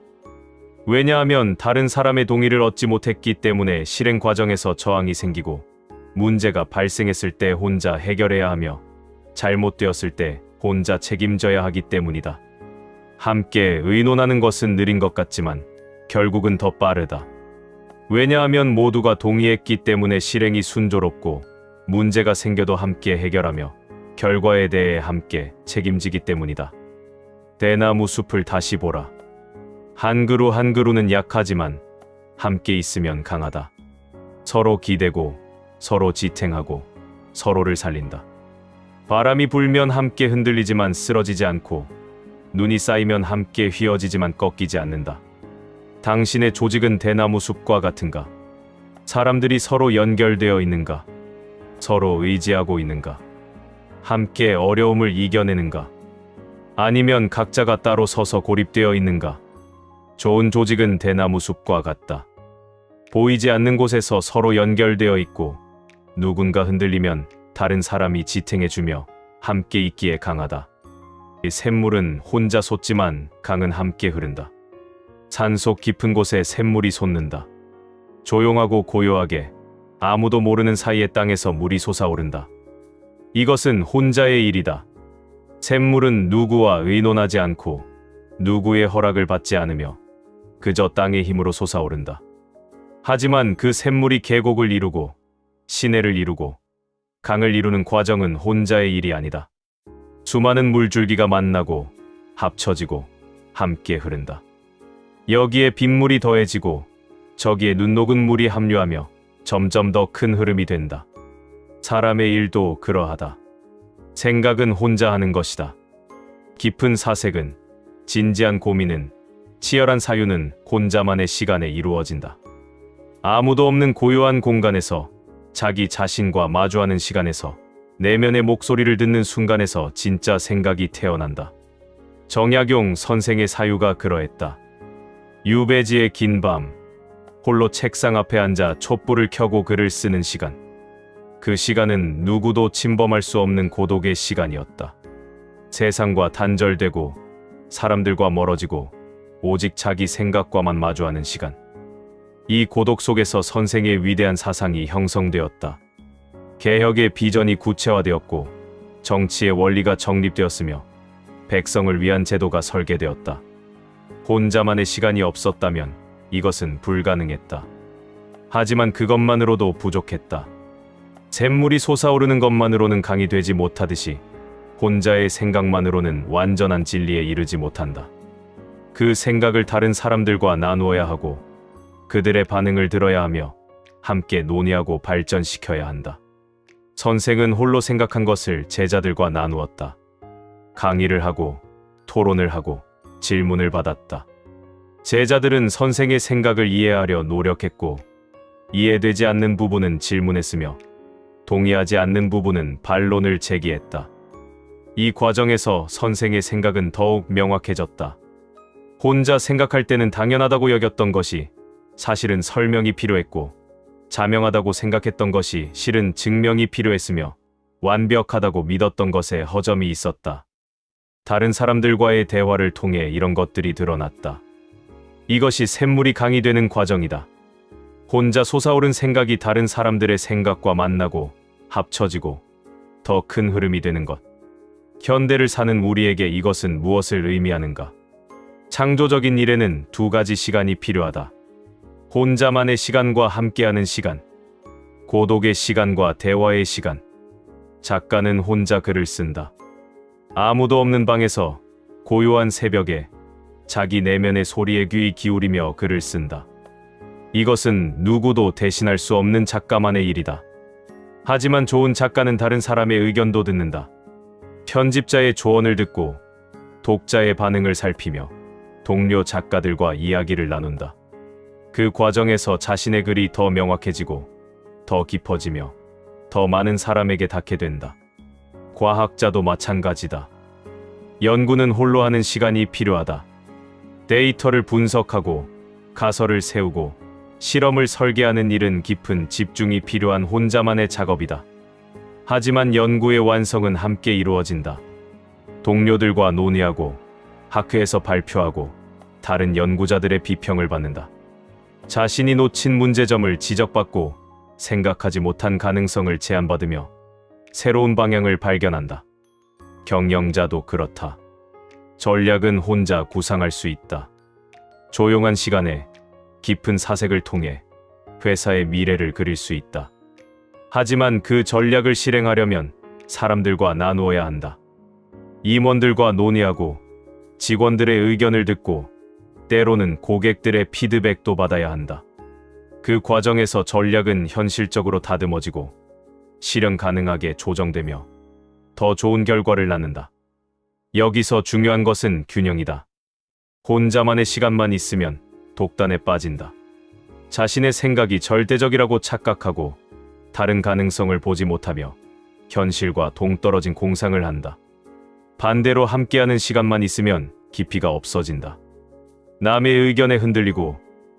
왜냐하면 다른 사람의 동의를 얻지 못했기 때문에 실행 과정에서 저항이 생기고 문제가 발생했을 때 혼자 해결해야 하며 잘못되었을 때 혼자 책임져야 하기 때문이다. 함께 의논하는 것은 느린 것 같지만 결국은 더 빠르다. 왜냐하면 모두가 동의했기 때문에 실행이 순조롭고 문제가 생겨도 함께 해결하며 결과에 대해 함께 책임지기 때문이다. 대나무 숲을 다시 보라. 한 그루 한 그루는 약하지만 함께 있으면 강하다. 서로 기대고 서로 지탱하고 서로를 살린다. 바람이 불면 함께 흔들리지만 쓰러지지 않고 눈이 쌓이면 함께 휘어지지만 꺾이지 않는다. 당신의 조직은 대나무 숲과 같은가? 사람들이 서로 연결되어 있는가? 서로 의지하고 있는가? 함께 어려움을 이겨내는가? 아니면 각자가 따로 서서 고립되어 있는가? 좋은 조직은 대나무 숲과 같다. 보이지 않는 곳에서 서로 연결되어 있고 누군가 흔들리면 다른 사람이 지탱해주며 함께 있기에 강하다. 이 샘물은 혼자 솟지만 강은 함께 흐른다. 산속 깊은 곳에 샘물이 솟는다. 조용하고 고요하게 아무도 모르는 사이의 땅에서 물이 솟아오른다. 이것은 혼자의 일이다. 샘물은 누구와 의논하지 않고 누구의 허락을 받지 않으며 그저 땅의 힘으로 솟아오른다. 하지만 그 샘물이 계곡을 이루고 시내를 이루고 강을 이루는 과정은 혼자의 일이 아니다. 수많은 물줄기가 만나고 합쳐지고 함께 흐른다. 여기에 빗물이 더해지고 저기에 눈 녹은 물이 합류하며 점점 더 큰 흐름이 된다. 사람의 일도 그러하다. 생각은 혼자 하는 것이다. 깊은 사색은, 진지한 고민은, 치열한 사유는 혼자만의 시간에 이루어진다. 아무도 없는 고요한 공간에서, 자기 자신과 마주하는 시간에서, 내면의 목소리를 듣는 순간에서 진짜 생각이 태어난다. 정약용 선생의 사유가 그러했다. 유배지의 긴 밤, 홀로 책상 앞에 앉아 촛불을 켜고 글을 쓰는 시간. 그 시간은 누구도 침범할 수 없는 고독의 시간이었다. 세상과 단절되고 사람들과 멀어지고 오직 자기 생각과만 마주하는 시간. 이 고독 속에서 선생의 위대한 사상이 형성되었다. 개혁의 비전이 구체화되었고 정치의 원리가 정립되었으며 백성을 위한 제도가 설계되었다. 혼자만의 시간이 없었다면 이것은 불가능했다. 하지만 그것만으로도 부족했다. 샘물이 솟아오르는 것만으로는 강이 되지 못하듯이 혼자의 생각만으로는 완전한 진리에 이르지 못한다. 그 생각을 다른 사람들과 나누어야 하고 그들의 반응을 들어야 하며 함께 논의하고 발전시켜야 한다. 선생은 홀로 생각한 것을 제자들과 나누었다. 강의를 하고 토론을 하고 질문을 받았다. 제자들은 선생의 생각을 이해하려 노력했고 이해되지 않는 부분은 질문했으며 동의하지 않는 부분은 반론을 제기했다. 이 과정에서 선생의 생각은 더욱 명확해졌다. 혼자 생각할 때는 당연하다고 여겼던 것이 사실은 설명이 필요했고 자명하다고 생각했던 것이 실은 증명이 필요했으며 완벽하다고 믿었던 것에 허점이 있었다. 다른 사람들과의 대화를 통해 이런 것들이 드러났다. 이것이 샘물이 강이 되는 과정이다. 혼자 솟아오른 생각이 다른 사람들의 생각과 만나고 합쳐지고 더 큰 흐름이 되는 것. 현대를 사는 우리에게 이것은 무엇을 의미하는가? 창조적인 일에는 두 가지 시간이 필요하다. 혼자만의 시간과 함께하는 시간, 고독의 시간과 대화의 시간. 작가는 혼자 글을 쓴다. 아무도 없는 방에서 고요한 새벽에 자기 내면의 소리에 귀 기울이며 글을 쓴다. 이것은 누구도 대신할 수 없는 작가만의 일이다. 하지만 좋은 작가는 다른 사람의 의견도 듣는다. 편집자의 조언을 듣고 독자의 반응을 살피며 동료 작가들과 이야기를 나눈다. 그 과정에서 자신의 글이 더 명확해지고 더 깊어지며 더 많은 사람에게 닿게 된다. 과학자도 마찬가지다. 연구는 홀로 하는 시간이 필요하다. 데이터를 분석하고 가설을 세우고 실험을 설계하는 일은 깊은 집중이 필요한 혼자만의 작업이다. 하지만 연구의 완성은 함께 이루어진다. 동료들과 논의하고 학회에서 발표하고 다른 연구자들의 비평을 받는다. 자신이 놓친 문제점을 지적받고 생각하지 못한 가능성을 제안받으며 새로운 방향을 발견한다. 경영자도 그렇다. 전략은 혼자 구상할 수 있다. 조용한 시간에 깊은 사색을 통해 회사의 미래를 그릴 수 있다. 하지만 그 전략을 실행하려면 사람들과 나누어야 한다. 임원들과 논의하고 직원들의 의견을 듣고 때로는 고객들의 피드백도 받아야 한다. 그 과정에서 전략은 현실적으로 다듬어지고 실현 가능하게 조정되며 더 좋은 결과를 낳는다. 여기서 중요한 것은 균형이다. 혼자만의 시간만 있으면 독단에 빠진다. 자신의 생각이 절대적이라고 착각하고 다른 가능성을 보지 못하며 현실과 동떨어진 공상을 한다. 반대로 함께하는 시간만 있으면 깊이가 없어진다. 남의 의견에 흔들리고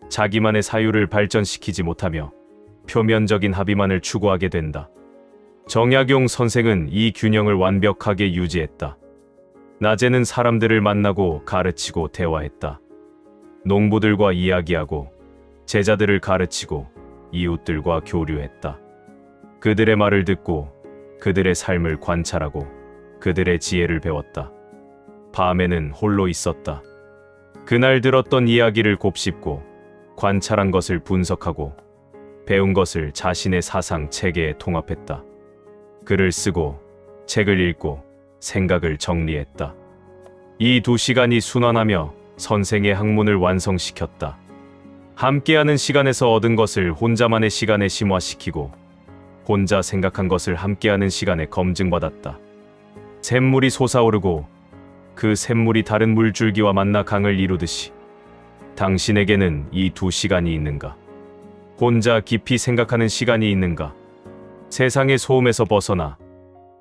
자기만의 사유를 발전시키지 못하며 표면적인 합의만을 추구하게 된다. 정약용 선생은 이 균형을 완벽하게 유지했다. 낮에는 사람들을 만나고 가르치고 대화했다. 농부들과 이야기하고 제자들을 가르치고 이웃들과 교류했다. 그들의 말을 듣고 그들의 삶을 관찰하고 그들의 지혜를 배웠다. 밤에는 홀로 있었다. 그날 들었던 이야기를 곱씹고 관찰한 것을 분석하고 배운 것을 자신의 사상 체계에 통합했다. 글을 쓰고 책을 읽고 생각을 정리했다. 이 2시간이 순환하며 선생의 학문을 완성시켰다. 함께하는 시간에서 얻은 것을 혼자만의 시간에 심화시키고 혼자 생각한 것을 함께하는 시간에 검증받았다. 샘물이 솟아오르고 그 샘물이 다른 물줄기와 만나 강을 이루듯이 당신에게는 이 2시간이 있는가? 혼자 깊이 생각하는 시간이 있는가? 세상의 소음에서 벗어나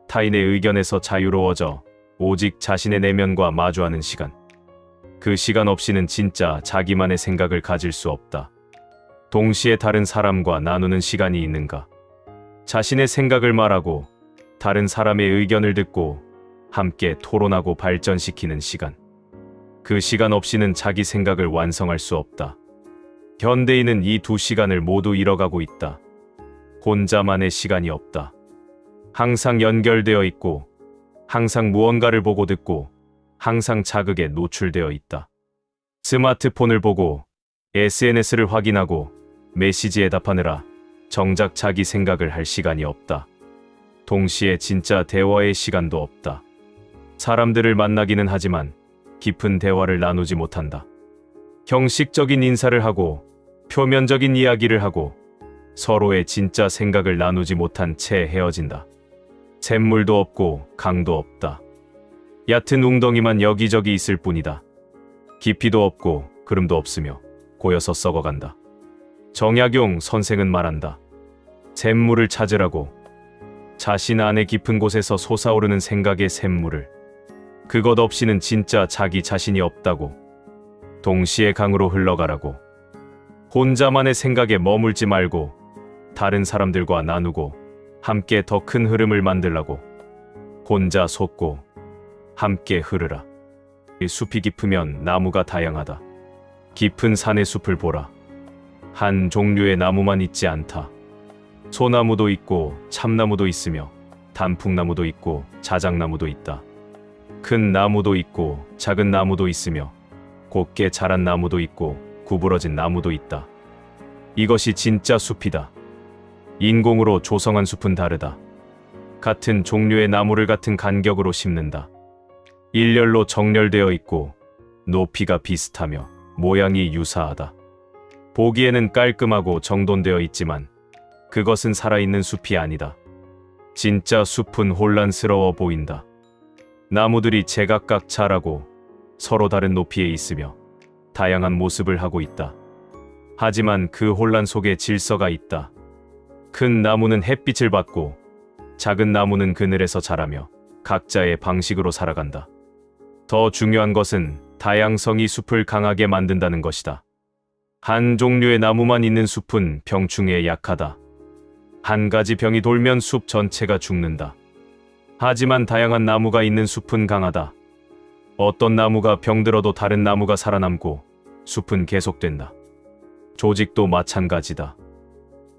타인의 의견에서 자유로워져 오직 자신의 내면과 마주하는 시간. 그 시간 없이는 진짜 자기만의 생각을 가질 수 없다. 동시에 다른 사람과 나누는 시간이 있는가? 자신의 생각을 말하고 다른 사람의 의견을 듣고 함께 토론하고 발전시키는 시간. 그 시간 없이는 자기 생각을 완성할 수 없다. 현대인은 이 2시간을 모두 잃어가고 있다. 혼자만의 시간이 없다. 항상 연결되어 있고 항상 무언가를 보고 듣고 항상 자극에 노출되어 있다. 스마트폰을 보고 SNS를 확인하고 메시지에 답하느라 정작 자기 생각을 할 시간이 없다. 동시에 진짜 대화의 시간도 없다. 사람들을 만나기는 하지만 깊은 대화를 나누지 못한다. 형식적인 인사를 하고 표면적인 이야기를 하고 서로의 진짜 생각을 나누지 못한 채 헤어진다. 샘물도 없고 강도 없다. 얕은 웅덩이만 여기저기 있을 뿐이다. 깊이도 없고 그름도 없으며 고여서 썩어간다. 정약용 선생은 말한다. 샘물을 찾으라고. 자신 안의 깊은 곳에서 솟아오르는 생각의 샘물을. 그것 없이는 진짜 자기 자신이 없다고. 동시에 강으로 흘러가라고. 혼자만의 생각에 머물지 말고 다른 사람들과 나누고 함께 더 큰 흐름을 만들라고. 혼자 솟고 함께 흐르라. 숲이 깊으면 나무가 다양하다. 깊은 산의 숲을 보라. 한 종류의 나무만 있지 않다. 소나무도 있고 참나무도 있으며 단풍나무도 있고 자작나무도 있다. 큰 나무도 있고 작은 나무도 있으며 곱게 자란 나무도 있고 구부러진 나무도 있다. 이것이 진짜 숲이다. 인공으로 조성한 숲은 다르다. 같은 종류의 나무를 같은 간격으로 심는다. 일렬로 정렬되어 있고 높이가 비슷하며 모양이 유사하다. 보기에는 깔끔하고 정돈되어 있지만 그것은 살아있는 숲이 아니다. 진짜 숲은 혼란스러워 보인다. 나무들이 제각각 자라고 서로 다른 높이에 있으며 다양한 모습을 하고 있다. 하지만 그 혼란 속에 질서가 있다. 큰 나무는 햇빛을 받고 작은 나무는 그늘에서 자라며 각자의 방식으로 살아간다. 더 중요한 것은 다양성이 숲을 강하게 만든다는 것이다. 한 종류의 나무만 있는 숲은 병충해에 약하다. 한 가지 병이 돌면 숲 전체가 죽는다. 하지만 다양한 나무가 있는 숲은 강하다. 어떤 나무가 병들어도 다른 나무가 살아남고 숲은 계속된다. 조직도 마찬가지다.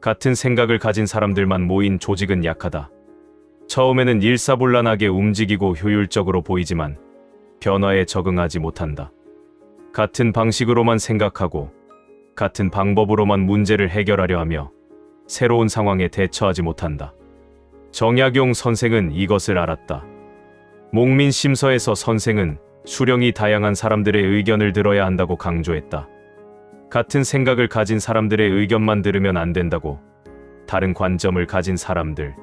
같은 생각을 가진 사람들만 모인 조직은 약하다. 처음에는 일사불란하게 움직이고 효율적으로 보이지만 변화에 적응하지 못한다. 같은 방식으로만 생각하고 같은 방법으로만 문제를 해결하려 하며 새로운 상황에 대처하지 못한다. 정약용 선생은 이것을 알았다. 목민심서에서 선생은 수령이 다양한 사람들의 의견을 들어야 한다고 강조했다. 같은 생각을 가진 사람들의 의견만 들으면 안 된다고. 다른 관점을 가진 사람들,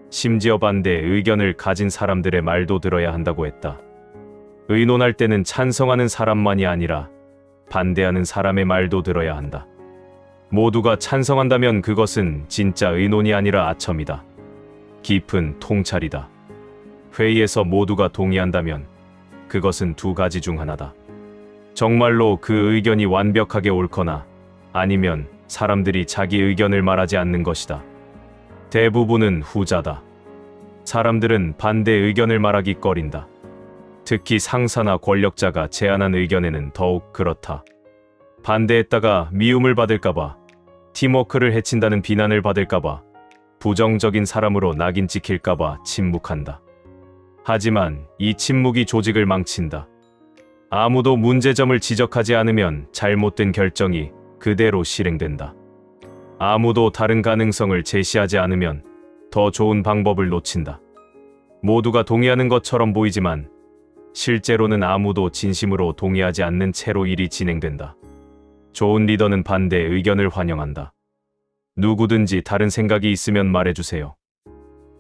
심지어 반대의 의견을 가진 사람들의 말도 들어야 한다고 했다. 의논할 때는 찬성하는 사람만이 아니라 반대하는 사람의 말도 들어야 한다. 모두가 찬성한다면 그것은 진짜 의논이 아니라 아첨이다. 깊은 통찰이다. 회의에서 모두가 동의한다면 그것은 두 가지 중 하나다. 정말로 그 의견이 완벽하게 옳거나 아니면 사람들이 자기 의견을 말하지 않는 것이다. 대부분은 후자다. 사람들은 반대 의견을 말하기 꺼린다. 특히 상사나 권력자가 제안한 의견에는 더욱 그렇다. 반대했다가 미움을 받을까봐, 팀워크를 해친다는 비난을 받을까봐, 부정적인 사람으로 낙인 찍힐까봐 침묵한다. 하지만 이 침묵이 조직을 망친다. 아무도 문제점을 지적하지 않으면 잘못된 결정이 그대로 실행된다. 아무도 다른 가능성을 제시하지 않으면 더 좋은 방법을 놓친다. 모두가 동의하는 것처럼 보이지만 실제로는 아무도 진심으로 동의하지 않는 채로 일이 진행된다. 좋은 리더는 반대 의견을 환영한다. 누구든지 다른 생각이 있으면 말해주세요.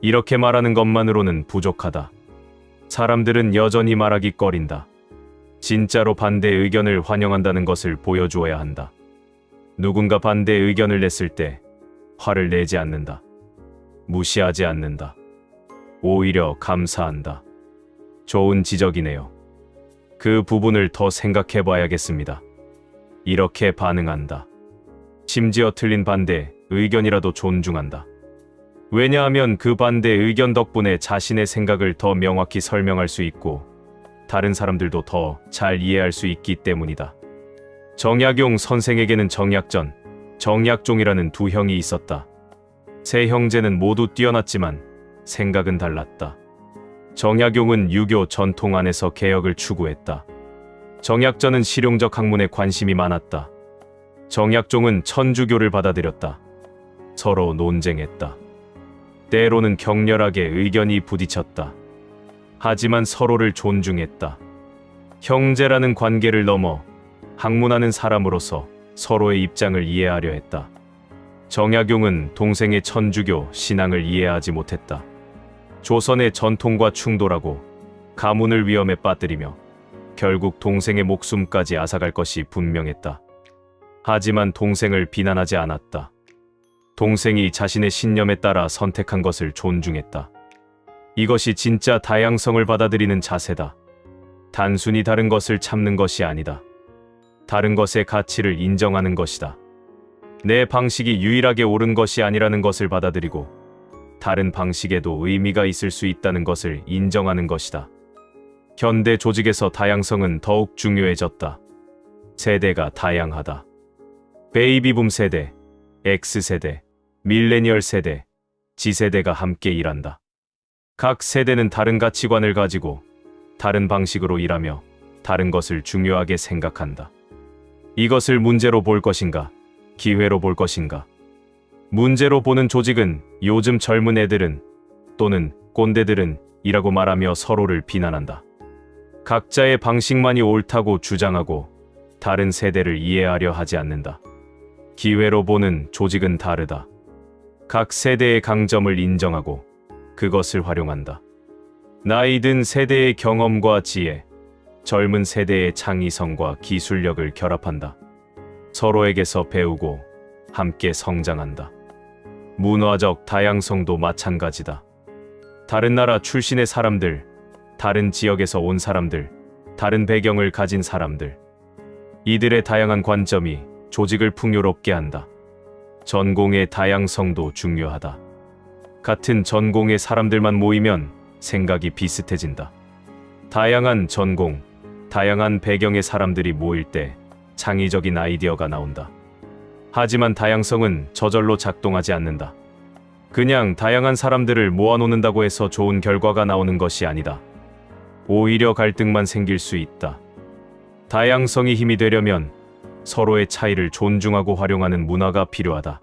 이렇게 말하는 것만으로는 부족하다. 사람들은 여전히 말하기 꺼린다. 진짜로 반대 의견을 환영한다는 것을 보여주어야 한다. 누군가 반대 의견을 냈을 때 화를 내지 않는다. 무시하지 않는다. 오히려 감사한다. 좋은 지적이네요. 그 부분을 더 생각해 봐야겠습니다. 이렇게 반응한다. 심지어 틀린 반대 의견이라도 존중한다. 왜냐하면 그 반대 의견 덕분에 자신의 생각을 더 명확히 설명할 수 있고 다른 사람들도 더 잘 이해할 수 있기 때문이다. 정약용 선생에게는 정약전, 정약종이라는 두 형이 있었다. 세 형제는 모두 뛰어났지만 생각은 달랐다. 정약용은 유교 전통 안에서 개혁을 추구했다. 정약전은 실용적 학문에 관심이 많았다. 정약종은 천주교를 받아들였다. 서로 논쟁했다. 때로는 격렬하게 의견이 부딪혔다. 하지만 서로를 존중했다. 형제라는 관계를 넘어 학문하는 사람으로서 서로의 입장을 이해하려 했다. 정약용은 동생의 천주교 신앙을 이해하지 못했다. 조선의 전통과 충돌하고 가문을 위험에 빠뜨리며 결국 동생의 목숨까지 앗아갈 것이 분명했다. 하지만 동생을 비난하지 않았다. 동생이 자신의 신념에 따라 선택한 것을 존중했다. 이것이 진짜 다양성을 받아들이는 자세다. 단순히 다른 것을 참는 것이 아니다. 다른 것의 가치를 인정하는 것이다. 내 방식이 유일하게 옳은 것이 아니라는 것을 받아들이고 다른 방식에도 의미가 있을 수 있다는 것을 인정하는 것이다. 현대 조직에서 다양성은 더욱 중요해졌다. 세대가 다양하다. 베이비붐 세대, X세대, 밀레니얼 세대, Z세대가 함께 일한다. 각 세대는 다른 가치관을 가지고 다른 방식으로 일하며 다른 것을 중요하게 생각한다. 이것을 문제로 볼 것인가, 기회로 볼 것인가? 문제로 보는 조직은 요즘 젊은 애들은 또는 꼰대들은 이라고 말하며 서로를 비난한다. 각자의 방식만이 옳다고 주장하고 다른 세대를 이해하려 하지 않는다. 기회로 보는 조직은 다르다. 각 세대의 강점을 인정하고 그것을 활용한다. 나이 든 세대의 경험과 지혜, 젊은 세대의 창의성과 기술력을 결합한다. 서로에게서 배우고 함께 성장한다. 문화적 다양성도 마찬가지다. 다른 나라 출신의 사람들, 다른 지역에서 온 사람들, 다른 배경을 가진 사람들. 이들의 다양한 관점이 조직을 풍요롭게 한다. 전공의 다양성도 중요하다. 같은 전공의 사람들만 모이면 생각이 비슷해진다. 다양한 전공, 다양한 배경의 사람들이 모일 때 창의적인 아이디어가 나온다. 하지만 다양성은 저절로 작동하지 않는다. 그냥 다양한 사람들을 모아놓는다고 해서 좋은 결과가 나오는 것이 아니다. 오히려 갈등만 생길 수 있다. 다양성이 힘이 되려면 서로의 차이를 존중하고 활용하는 문화가 필요하다.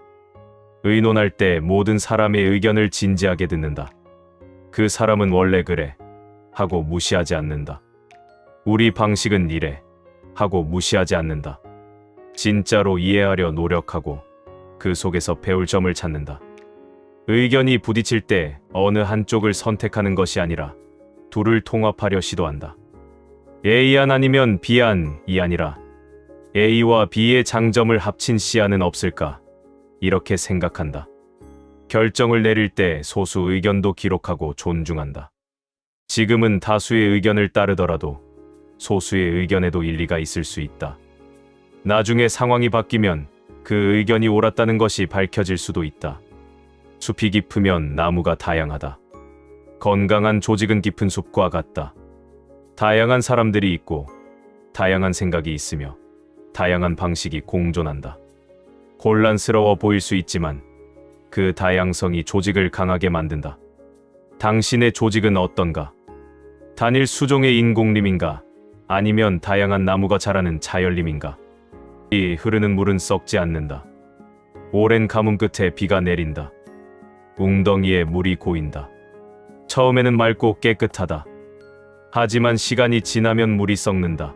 의논할 때 모든 사람의 의견을 진지하게 듣는다. 그 사람은 원래 그래 하고 무시하지 않는다. 우리 방식은 이래 하고 무시하지 않는다. 진짜로 이해하려 노력하고 그 속에서 배울 점을 찾는다. 의견이 부딪힐 때 어느 한쪽을 선택하는 것이 아니라 둘을 통합하려 시도한다. A안 아니면 B안이 아니라 A와 B의 장점을 합친 C안은 없을까? 이렇게 생각한다. 결정을 내릴 때 소수 의견도 기록하고 존중한다. 지금은 다수의 의견을 따르더라도 소수의 의견에도 일리가 있을 수 있다. 나중에 상황이 바뀌면 그 의견이 옳았다는 것이 밝혀질 수도 있다. 숲이 깊으면 나무가 다양하다. 건강한 조직은 깊은 숲과 같다. 다양한 사람들이 있고 다양한 생각이 있으며 다양한 방식이 공존한다. 혼란스러워 보일 수 있지만 그 다양성이 조직을 강하게 만든다. 당신의 조직은 어떤가? 단일 수종의 인공림인가? 아니면 다양한 나무가 자라는 자연림인가? 이 흐르는 물은 썩지 않는다. 오랜 가뭄 끝에 비가 내린다. 웅덩이에 물이 고인다. 처음에는 맑고 깨끗하다. 하지만 시간이 지나면 물이 썩는다.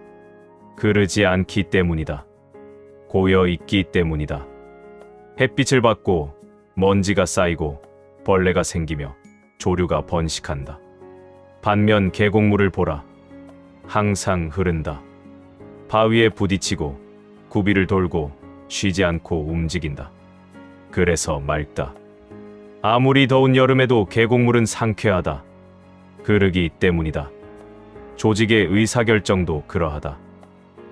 흐르지 않기 때문이다. 고여 있기 때문이다. 햇빛을 받고 먼지가 쌓이고 벌레가 생기며 조류가 번식한다. 반면 계곡물을 보라. 항상 흐른다. 바위에 부딪히고 구비를 돌고 쉬지 않고 움직인다. 그래서 맑다. 아무리 더운 여름에도 계곡물은 상쾌하다. 흐르기 때문이다. 조직의 의사결정도 그러하다.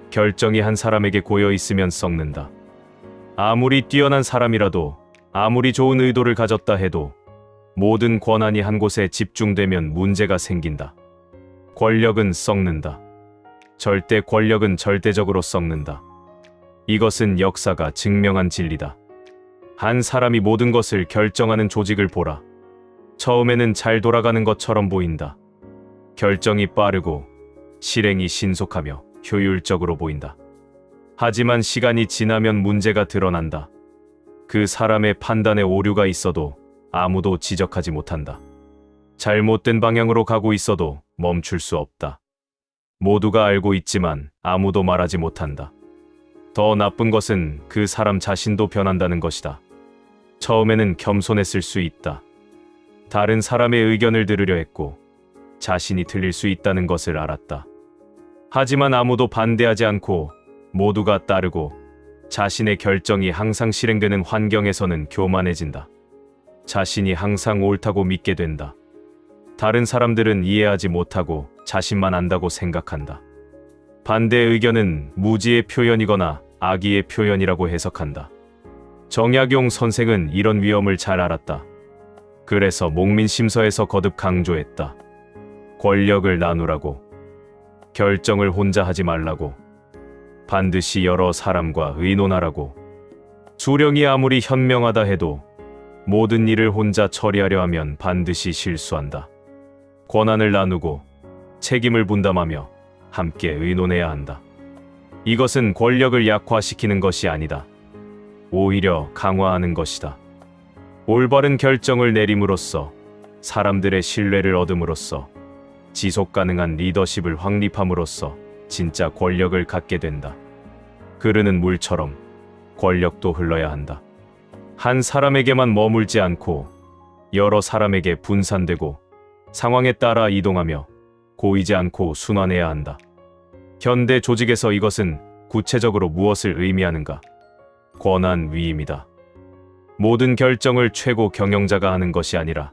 결정이 한 사람에게 고여 있으면 썩는다. 아무리 뛰어난 사람이라도 아무리 좋은 의도를 가졌다 해도 모든 권한이 한 곳에 집중되면 문제가 생긴다. 권력은 썩는다. 절대 권력은 절대적으로 썩는다. 이것은 역사가 증명한 진리다. 한 사람이 모든 것을 결정하는 조직을 보라. 처음에는 잘 돌아가는 것처럼 보인다. 결정이 빠르고 실행이 신속하며 효율적으로 보인다. 하지만 시간이 지나면 문제가 드러난다. 그 사람의 판단에 오류가 있어도 아무도 지적하지 못한다. 잘못된 방향으로 가고 있어도 멈출 수 없다. 모두가 알고 있지만 아무도 말하지 못한다. 더 나쁜 것은 그 사람 자신도 변한다는 것이다. 처음에는 겸손했을 수 있다. 다른 사람의 의견을 들으려 했고 자신이 틀릴 수 있다는 것을 알았다. 하지만 아무도 반대하지 않고 모두가 따르고 자신의 결정이 항상 실행되는 환경에서는 교만해진다. 자신이 항상 옳다고 믿게 된다. 다른 사람들은 이해하지 못하고 자신만 안다고 생각한다. 반대의 의견은 무지의 표현이거나 악의의 표현이라고 해석한다. 정약용 선생은 이런 위험을 잘 알았다. 그래서 목민심서에서 거듭 강조했다. 권력을 나누라고. 결정을 혼자 하지 말라고. 반드시 여러 사람과 의논하라고. 수령이 아무리 현명하다 해도 모든 일을 혼자 처리하려 하면 반드시 실수한다. 권한을 나누고 책임을 분담하며 함께 의논해야 한다. 이것은 권력을 약화시키는 것이 아니다. 오히려 강화하는 것이다. 올바른 결정을 내림으로써 사람들의 신뢰를 얻음으로써 지속 가능한 리더십을 확립함으로써 진짜 권력을 갖게 된다. 흐르는 물처럼 권력도 흘러야 한다. 한 사람에게만 머물지 않고 여러 사람에게 분산되고 상황에 따라 이동하며 고이지 않고 순환해야 한다. 현대 조직에서 이것은 구체적으로 무엇을 의미하는가? 권한 위임이다. 모든 결정을 최고 경영자가 하는 것이 아니라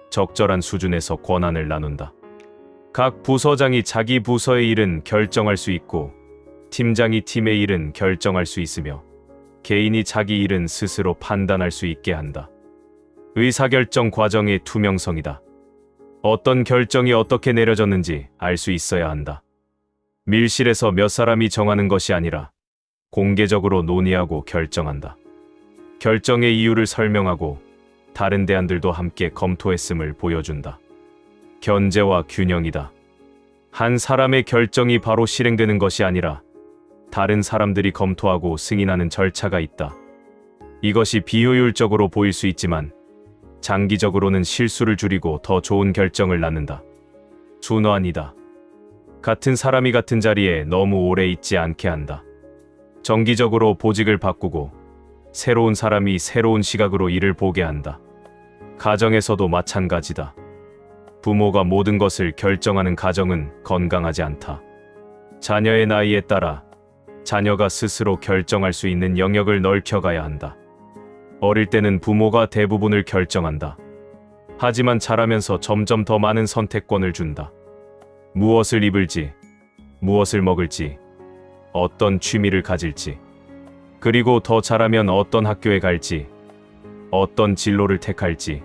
적절한 수준에서 권한을 나눈다. 각 부서장이 자기 부서의 일은 결정할 수 있고 팀장이 팀의 일은 결정할 수 있으며 개인이 자기 일은 스스로 판단할 수 있게 한다. 의사결정 과정의 투명성이다. 어떤 결정이 어떻게 내려졌는지 알 수 있어야 한다. 밀실에서 몇 사람이 정하는 것이 아니라 공개적으로 논의하고 결정한다. 결정의 이유를 설명하고 다른 대안들도 함께 검토했음을 보여준다. 견제와 균형이다. 한 사람의 결정이 바로 실행되는 것이 아니라 다른 사람들이 검토하고 승인하는 절차가 있다. 이것이 비효율적으로 보일 수 있지만 장기적으로는 실수를 줄이고 더 좋은 결정을 낳는다. 순환이다. 같은 사람이 같은 자리에 너무 오래 있지 않게 한다. 정기적으로 보직을 바꾸고 새로운 사람이 새로운 시각으로 일을 보게 한다. 가정에서도 마찬가지다. 부모가 모든 것을 결정하는 가정은 건강하지 않다. 자녀의 나이에 따라 자녀가 스스로 결정할 수 있는 영역을 넓혀가야 한다. 어릴 때는 부모가 대부분을 결정한다. 하지만 자라면서 점점 더 많은 선택권을 준다. 무엇을 입을지, 무엇을 먹을지, 어떤 취미를 가질지, 그리고 더 잘하면 어떤 학교에 갈지, 어떤 진로를 택할지,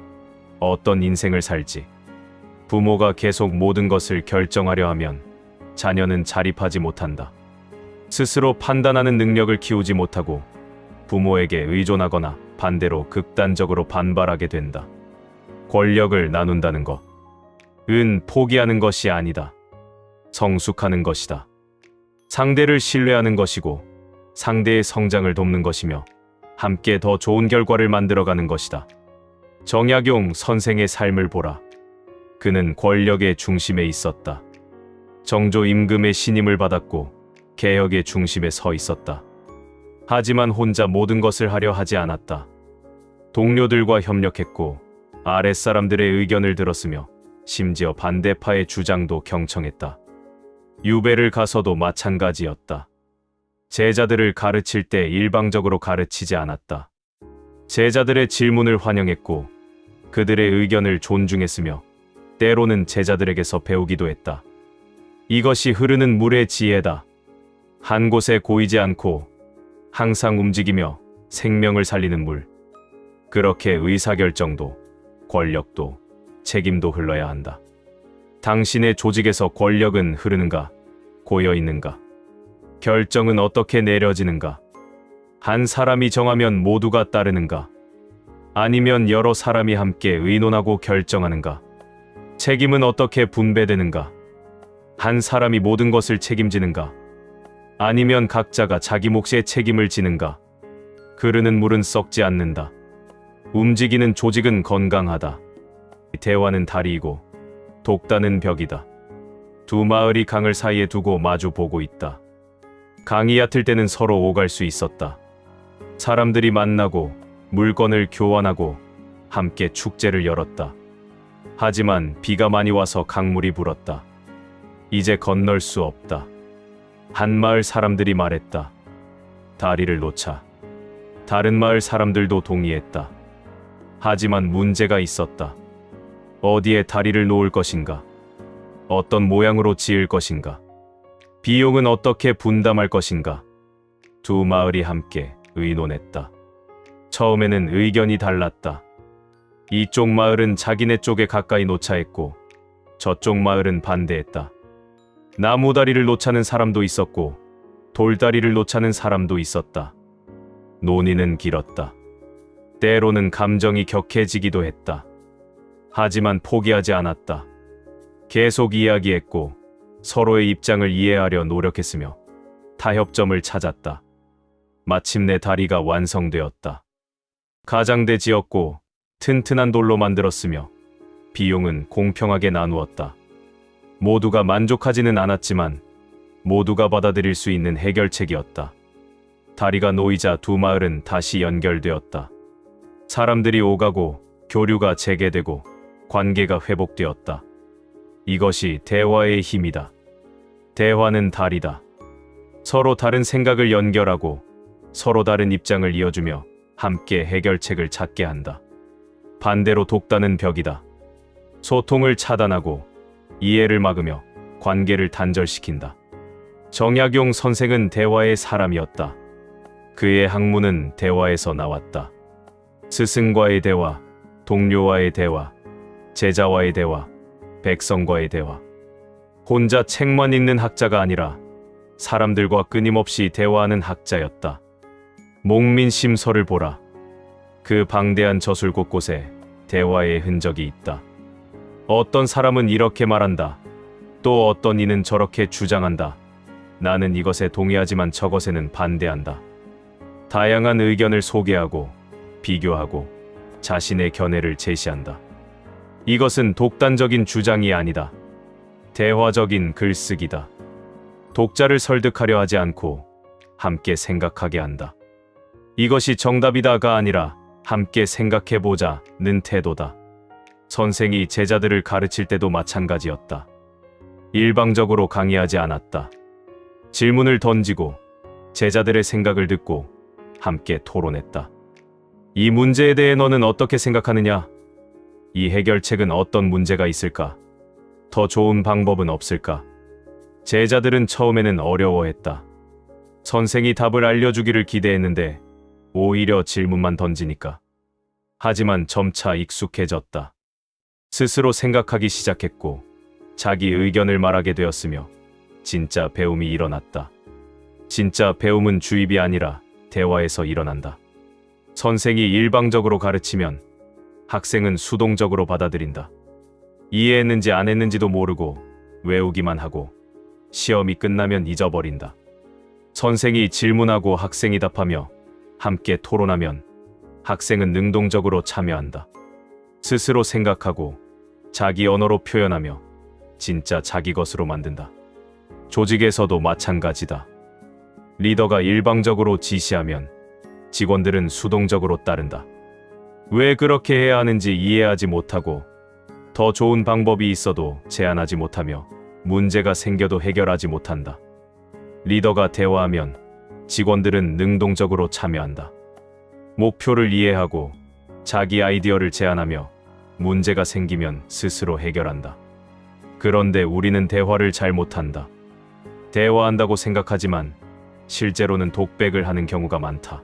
어떤 인생을 살지. 부모가 계속 모든 것을 결정하려 하면 자녀는 자립하지 못한다. 스스로 판단하는 능력을 키우지 못하고 부모에게 의존하거나 반대로 극단적으로 반발하게 된다. 권력을 나눈다는 것은 포기하는 것이 아니다. 성숙하는 것이다. 상대를 신뢰하는 것이고 상대의 성장을 돕는 것이며 함께 더 좋은 결과를 만들어가는 것이다. 정약용 선생의 삶을 보라. 그는 권력의 중심에 있었다. 정조 임금의 신임을 받았고 개혁의 중심에 서 있었다. 하지만 혼자 모든 것을 하려 하지 않았다. 동료들과 협력했고 아랫사람들의 의견을 들었으며 심지어 반대파의 주장도 경청했다. 유배를 가서도 마찬가지였다. 제자들을 가르칠 때 일방적으로 가르치지 않았다. 제자들의 질문을 환영했고 그들의 의견을 존중했으며 때로는 제자들에게서 배우기도 했다. 이것이 흐르는 물의 지혜다. 한 곳에 고이지 않고 항상 움직이며 생명을 살리는 물. 그렇게 의사결정도 권력도 책임도 흘러야 한다. 당신의 조직에서 권력은 흐르는가? 고여 있는가? 결정은 어떻게 내려지는가? 한 사람이 정하면 모두가 따르는가? 아니면 여러 사람이 함께 의논하고 결정하는가? 책임은 어떻게 분배되는가? 한 사람이 모든 것을 책임지는가? 아니면 각자가 자기 몫의 책임을 지는가? 흐르는 물은 썩지 않는다. 움직이는 조직은 건강하다. 대화는 다리이고 독다는 벽이다. 두 마을이 강을 사이에 두고 마주 보고 있다. 강이 얕을 때는 서로 오갈 수 있었다. 사람들이 만나고 물건을 교환하고 함께 축제를 열었다. 하지만 비가 많이 와서 강물이 불었다. 이제 건널 수 없다. 한 마을 사람들이 말했다. 다리를 놓자. 다른 마을 사람들도 동의했다. 하지만 문제가 있었다. 어디에 다리를 놓을 것인가? 어떤 모양으로 지을 것인가? 비용은 어떻게 분담할 것인가? 두 마을이 함께 의논했다. 처음에는 의견이 달랐다. 이쪽 마을은 자기네 쪽에 가까이 놓자 했고 저쪽 마을은 반대했다. 나무다리를 놓자는 사람도 있었고 돌다리를 놓자는 사람도 있었다. 논의는 길었다. 때로는 감정이 격해지기도 했다. 하지만 포기하지 않았다. 계속 이야기했고 서로의 입장을 이해하려 노력했으며 타협점을 찾았다. 마침내 다리가 완성되었다. 가장대 지었고 튼튼한 돌로 만들었으며 비용은 공평하게 나누었다. 모두가 만족하지는 않았지만 모두가 받아들일 수 있는 해결책이었다. 다리가 놓이자 두 마을은 다시 연결되었다. 사람들이 오가고 교류가 재개되고 관계가 회복되었다. 이것이 대화의 힘이다. 대화는 다리다. 서로 다른 생각을 연결하고 서로 다른 입장을 이어주며 함께 해결책을 찾게 한다. 반대로 독다는 벽이다. 소통을 차단하고 이해를 막으며 관계를 단절시킨다. 정약용 선생은 대화의 사람이었다. 그의 학문은 대화에서 나왔다. 스승과의 대화, 동료와의 대화, 제자와의 대화, 백성과의 대화. 혼자 책만 읽는 학자가 아니라 사람들과 끊임없이 대화하는 학자였다. 목민심서를 보라. 그 방대한 저술 곳곳에 대화의 흔적이 있다. 어떤 사람은 이렇게 말한다. 또 어떤 이는 저렇게 주장한다. 나는 이것에 동의하지만 저것에는 반대한다. 다양한 의견을 소개하고 비교하고 자신의 견해를 제시한다. 이것은 독단적인 주장이 아니다. 대화적인 글쓰기다. 독자를 설득하려 하지 않고 함께 생각하게 한다. 이것이 정답이다가 아니라 함께 생각해보자는 태도다. 선생이 제자들을 가르칠 때도 마찬가지였다. 일방적으로 강의하지 않았다. 질문을 던지고 제자들의 생각을 듣고 함께 토론했다. 이 문제에 대해 너는 어떻게 생각하느냐? 이 해결책은 어떤 문제가 있을까? 더 좋은 방법은 없을까? 제자들은 처음에는 어려워했다. 선생이 답을 알려주기를 기대했는데 오히려 질문만 던지니까. 하지만 점차 익숙해졌다. 스스로 생각하기 시작했고 자기 의견을 말하게 되었으며 진짜 배움이 일어났다. 진짜 배움은 주입이 아니라 대화에서 일어난다. 선생이 일방적으로 가르치면 학생은 수동적으로 받아들인다. 이해했는지 안 했는지도 모르고 외우기만 하고 시험이 끝나면 잊어버린다. 선생이 질문하고 학생이 답하며 함께 토론하면 학생은 능동적으로 참여한다. 스스로 생각하고 자기 언어로 표현하며 진짜 자기 것으로 만든다. 조직에서도 마찬가지다. 리더가 일방적으로 지시하면 직원들은 수동적으로 따른다. 왜 그렇게 해야 하는지 이해하지 못하고 더 좋은 방법이 있어도 제안하지 못하며 문제가 생겨도 해결하지 못한다. 리더가 대화하면 직원들은 능동적으로 참여한다. 목표를 이해하고 자기 아이디어를 제안하며 문제가 생기면 스스로 해결한다. 그런데 우리는 대화를 잘 못한다. 대화한다고 생각하지만 실제로는 독백을 하는 경우가 많다.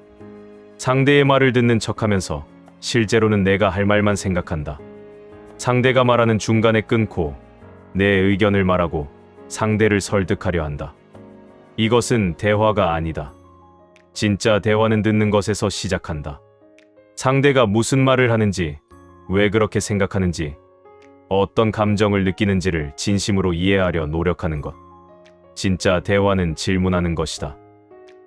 상대의 말을 듣는 척하면서 실제로는 내가 할 말만 생각한다. 상대가 말하는 중간에 끊고 내 의견을 말하고 상대를 설득하려 한다. 이것은 대화가 아니다. 진짜 대화는 듣는 것에서 시작한다. 상대가 무슨 말을 하는지, 왜 그렇게 생각하는지, 어떤 감정을 느끼는지를 진심으로 이해하려 노력하는 것. 진짜 대화는 질문하는 것이다.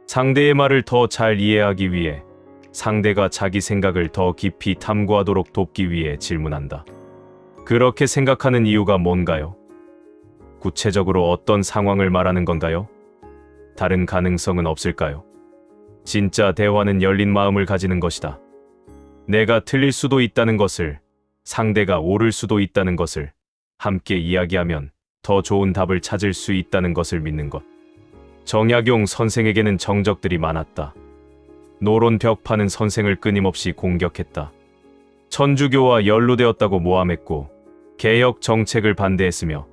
상대의 말을 더 잘 이해하기 위해 상대가 자기 생각을 더 깊이 탐구하도록 돕기 위해 질문한다. 그렇게 생각하는 이유가 뭔가요? 구체적으로 어떤 상황을 말하는 건가요? 다른 가능성은 없을까요? 진짜 대화는 열린 마음을 가지는 것이다. 내가 틀릴 수도 있다는 것을, 상대가 옳을 수도 있다는 것을 함께 이야기하면 더 좋은 답을 찾을 수 있다는 것을 믿는 것. 정약용 선생에게는 정적들이 많았다. 노론 벽파는 선생을 끊임없이 공격했다. 천주교와 연루되었다고 모함했고 개혁 정책을 반대했으며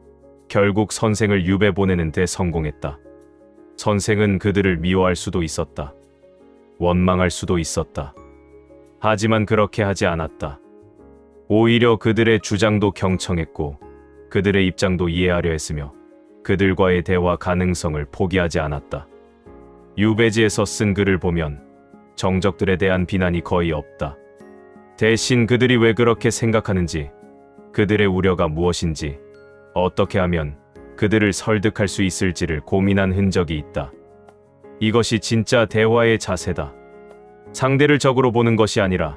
결국 선생을 유배 보내는 데 성공했다. 선생은 그들을 미워할 수도 있었다. 원망할 수도 있었다. 하지만 그렇게 하지 않았다. 오히려 그들의 주장도 경청했고 그들의 입장도 이해하려 했으며 그들과의 대화 가능성을 포기하지 않았다. 유배지에서 쓴 글을 보면 정적들에 대한 비난이 거의 없다. 대신 그들이 왜 그렇게 생각하는지, 그들의 우려가 무엇인지, 어떻게 하면 그들을 설득할 수 있을지를 고민한 흔적이 있다. 이것이 진짜 대화의 자세다. 상대를 적으로 보는 것이 아니라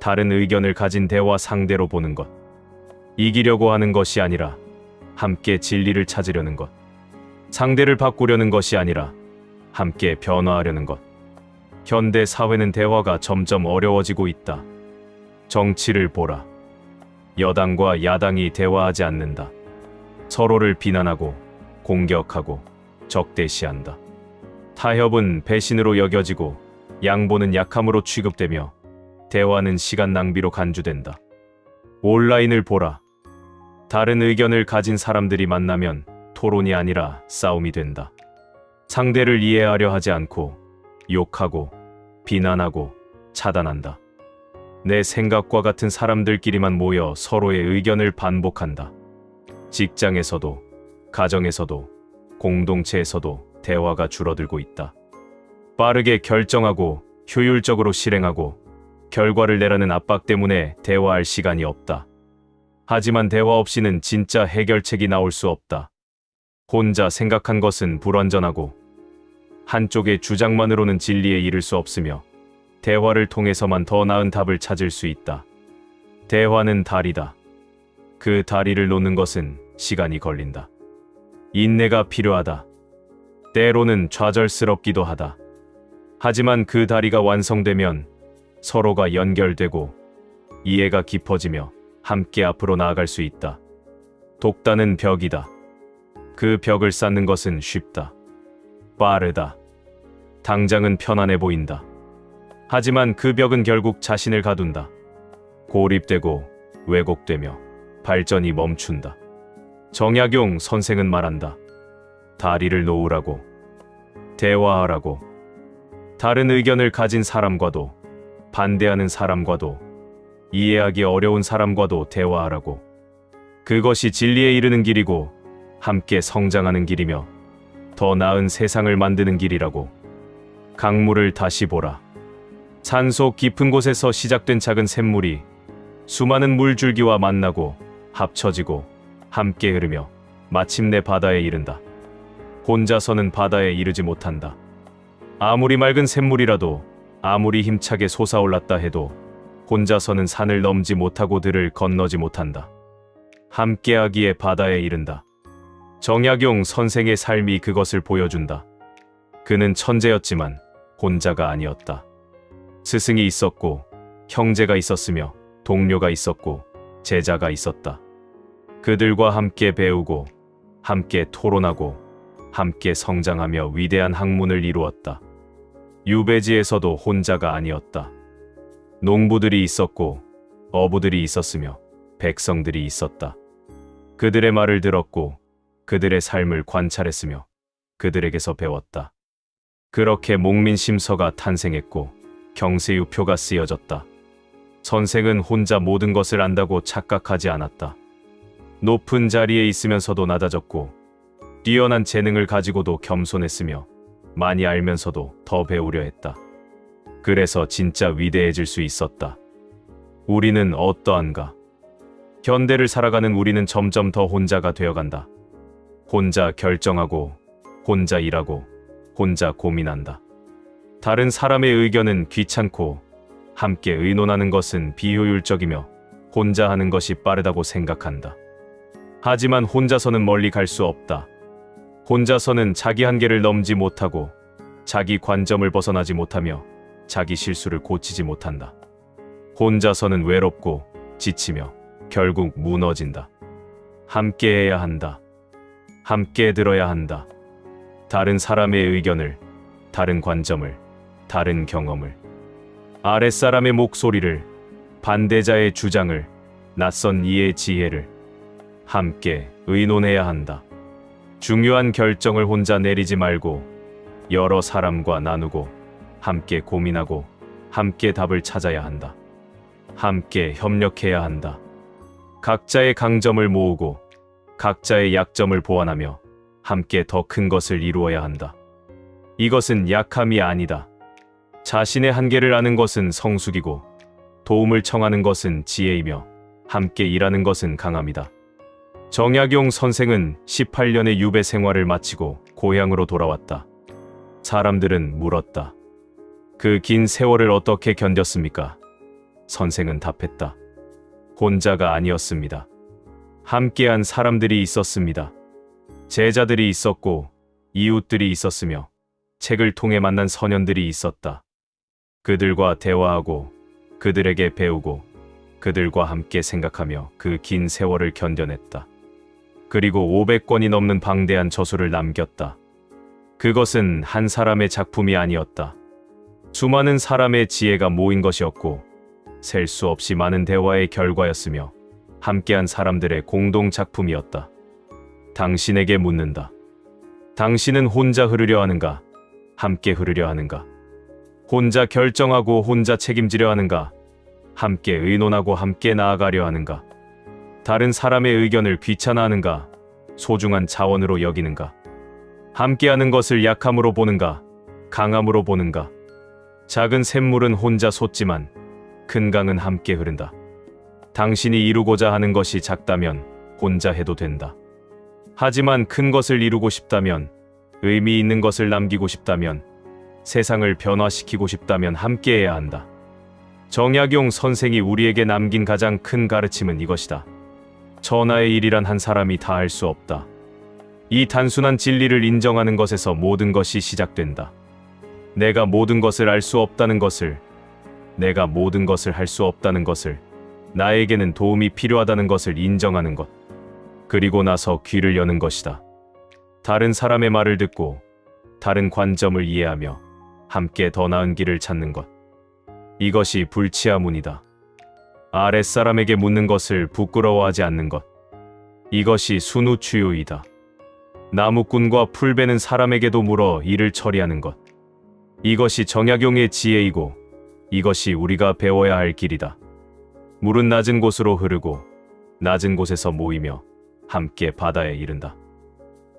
다른 의견을 가진 대화 상대로 보는 것. 이기려고 하는 것이 아니라 함께 진리를 찾으려는 것. 상대를 바꾸려는 것이 아니라 함께 변화하려는 것. 현대 사회는 대화가 점점 어려워지고 있다. 정치를 보라. 여당과 야당이 대화하지 않는다. 서로를 비난하고 공격하고 적대시한다. 타협은 배신으로 여겨지고 양보는 약함으로 취급되며 대화는 시간 낭비로 간주된다. 온라인을 보라. 다른 의견을 가진 사람들이 만나면 토론이 아니라 싸움이 된다. 상대를 이해하려 하지 않고 욕하고 비난하고 차단한다. 내 생각과 같은 사람들끼리만 모여 서로의 의견을 반복한다. 직장에서도, 가정에서도, 공동체에서도 대화가 줄어들고 있다. 빠르게 결정하고 효율적으로 실행하고 결과를 내라는 압박 때문에 대화할 시간이 없다. 하지만 대화 없이는 진짜 해결책이 나올 수 없다. 혼자 생각한 것은 불완전하고 한쪽의 주장만으로는 진리에 이를 수 없으며 대화를 통해서만 더 나은 답을 찾을 수 있다. 대화는 다리다. 그 다리를 놓는 것은 시간이 걸린다. 인내가 필요하다. 때로는 좌절스럽기도 하다. 하지만 그 다리가 완성되면 서로가 연결되고 이해가 깊어지며 함께 앞으로 나아갈 수 있다. 독단은 벽이다. 그 벽을 쌓는 것은 쉽다. 빠르다. 당장은 편안해 보인다. 하지만 그 벽은 결국 자신을 가둔다. 고립되고 왜곡되며 발전이 멈춘다. 정약용 선생은 말한다. 다리를 놓으라고, 대화하라고, 다른 의견을 가진 사람과도, 반대하는 사람과도, 이해하기 어려운 사람과도 대화하라고. 그것이 진리에 이르는 길이고 함께 성장하는 길이며 더 나은 세상을 만드는 길이라고. 강물을 다시 보라. 산속 깊은 곳에서 시작된 작은 샘물이 수많은 물줄기와 만나고 합쳐지고 함께 흐르며 마침내 바다에 이른다. 혼자서는 바다에 이르지 못한다. 아무리 맑은 샘물이라도, 아무리 힘차게 솟아올랐다 해도 혼자서는 산을 넘지 못하고 들을 건너지 못한다. 함께하기에 바다에 이른다. 정약용 선생의 삶이 그것을 보여준다. 그는 천재였지만 혼자가 아니었다. 스승이 있었고, 형제가 있었으며, 동료가 있었고, 제자가 있었다. 그들과 함께 배우고, 함께 토론하고, 함께 성장하며 위대한 학문을 이루었다. 유배지에서도 혼자가 아니었다. 농부들이 있었고, 어부들이 있었으며, 백성들이 있었다. 그들의 말을 들었고, 그들의 삶을 관찰했으며, 그들에게서 배웠다. 그렇게 목민심서가 탄생했고, 경세유표가 쓰여졌다. 선생은 혼자 모든 것을 안다고 착각하지 않았다. 높은 자리에 있으면서도 낮아졌고, 뛰어난 재능을 가지고도 겸손했으며, 많이 알면서도 더 배우려 했다. 그래서 진짜 위대해질 수 있었다. 우리는 어떠한가? 현대를 살아가는 우리는 점점 더 혼자가 되어간다. 혼자 결정하고, 혼자 일하고, 혼자 고민한다. 다른 사람의 의견은 귀찮고, 함께 의논하는 것은 비효율적이며 혼자 하는 것이 빠르다고 생각한다. 하지만 혼자서는 멀리 갈 수 없다. 혼자서는 자기 한계를 넘지 못하고, 자기 관점을 벗어나지 못하며 자기 실수를 고치지 못한다. 혼자서는 외롭고 지치며 결국 무너진다. 함께해야 한다. 함께 들어야 한다. 다른 사람의 의견을, 다른 관점을, 다른 경험을, 아랫사람의 목소리를, 반대자의 주장을, 낯선 이의 지혜를 함께 의논해야 한다. 중요한 결정을 혼자 내리지 말고 여러 사람과 나누고 함께 고민하고 함께 답을 찾아야 한다. 함께 협력해야 한다. 각자의 강점을 모으고 각자의 약점을 보완하며 함께 더 큰 것을 이루어야 한다. 이것은 약함이 아니다. 자신의 한계를 아는 것은 성숙이고 도움을 청하는 것은 지혜이며 함께 일하는 것은 강함이다. 정약용 선생은 18년의 유배 생활을 마치고 고향으로 돌아왔다. 사람들은 물었다. 그 긴 세월을 어떻게 견뎠습니까? 선생은 답했다. 혼자가 아니었습니다. 함께한 사람들이 있었습니다. 제자들이 있었고 이웃들이 있었으며 책을 통해 만난 선현들이 있었다. 그들과 대화하고 그들에게 배우고 그들과 함께 생각하며 그 긴 세월을 견뎌냈다. 그리고 500권이 넘는 방대한 저술을 남겼다. 그것은 한 사람의 작품이 아니었다. 수많은 사람의 지혜가 모인 것이었고 셀 수 없이 많은 대화의 결과였으며 함께한 사람들의 공동 작품이었다. 당신에게 묻는다. 당신은 혼자 흐르려 하는가? 함께 흐르려 하는가? 혼자 결정하고 혼자 책임지려 하는가? 함께 의논하고 함께 나아가려 하는가? 다른 사람의 의견을 귀찮아하는가? 소중한 자원으로 여기는가? 함께하는 것을 약함으로 보는가? 강함으로 보는가? 작은 샘물은 혼자 솟지만 큰 강은 함께 흐른다. 당신이 이루고자 하는 것이 작다면 혼자 해도 된다. 하지만 큰 것을 이루고 싶다면, 의미 있는 것을 남기고 싶다면, 세상을 변화시키고 싶다면 함께해야 한다. 정약용 선생이 우리에게 남긴 가장 큰 가르침은 이것이다. 천하의 일이란 한 사람이 다 할 수 없다. 이 단순한 진리를 인정하는 것에서 모든 것이 시작된다. 내가 모든 것을 알 수 없다는 것을, 내가 모든 것을 할 수 없다는 것을, 나에게는 도움이 필요하다는 것을 인정하는 것. 그리고 나서 귀를 여는 것이다. 다른 사람의 말을 듣고 다른 관점을 이해하며 함께 더 나은 길을 찾는 것. 이것이 불치하문이다. 아랫사람에게 묻는 것을 부끄러워하지 않는 것. 이것이 순우추요이다. 나무꾼과 풀 베는 사람에게도 물어 일을 처리하는 것. 이것이 정약용의 지혜이고 이것이 우리가 배워야 할 길이다. 물은 낮은 곳으로 흐르고 낮은 곳에서 모이며 함께 바다에 이른다.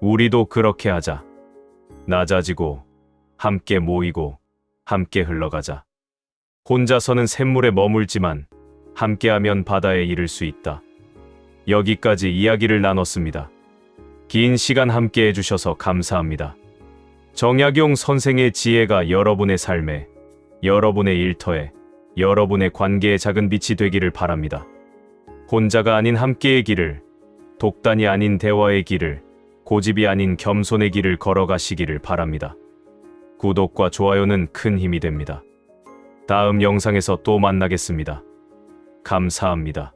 우리도 그렇게 하자. 낮아지고 함께 모이고 함께 흘러가자. 혼자서는 샘물에 머물지만 함께하면 바다에 이를 수 있다. 여기까지 이야기를 나눴습니다. 긴 시간 함께 해주셔서 감사합니다. 정약용 선생의 지혜가 여러분의 삶에, 여러분의 일터에, 여러분의 관계에 작은 빛이 되기를 바랍니다. 혼자가 아닌 함께의 길을, 독단이 아닌 대화의 길을, 고집이 아닌 겸손의 길을 걸어가시기를 바랍니다. 구독과 좋아요는 큰 힘이 됩니다. 다음 영상에서 또 만나겠습니다. 감사합니다.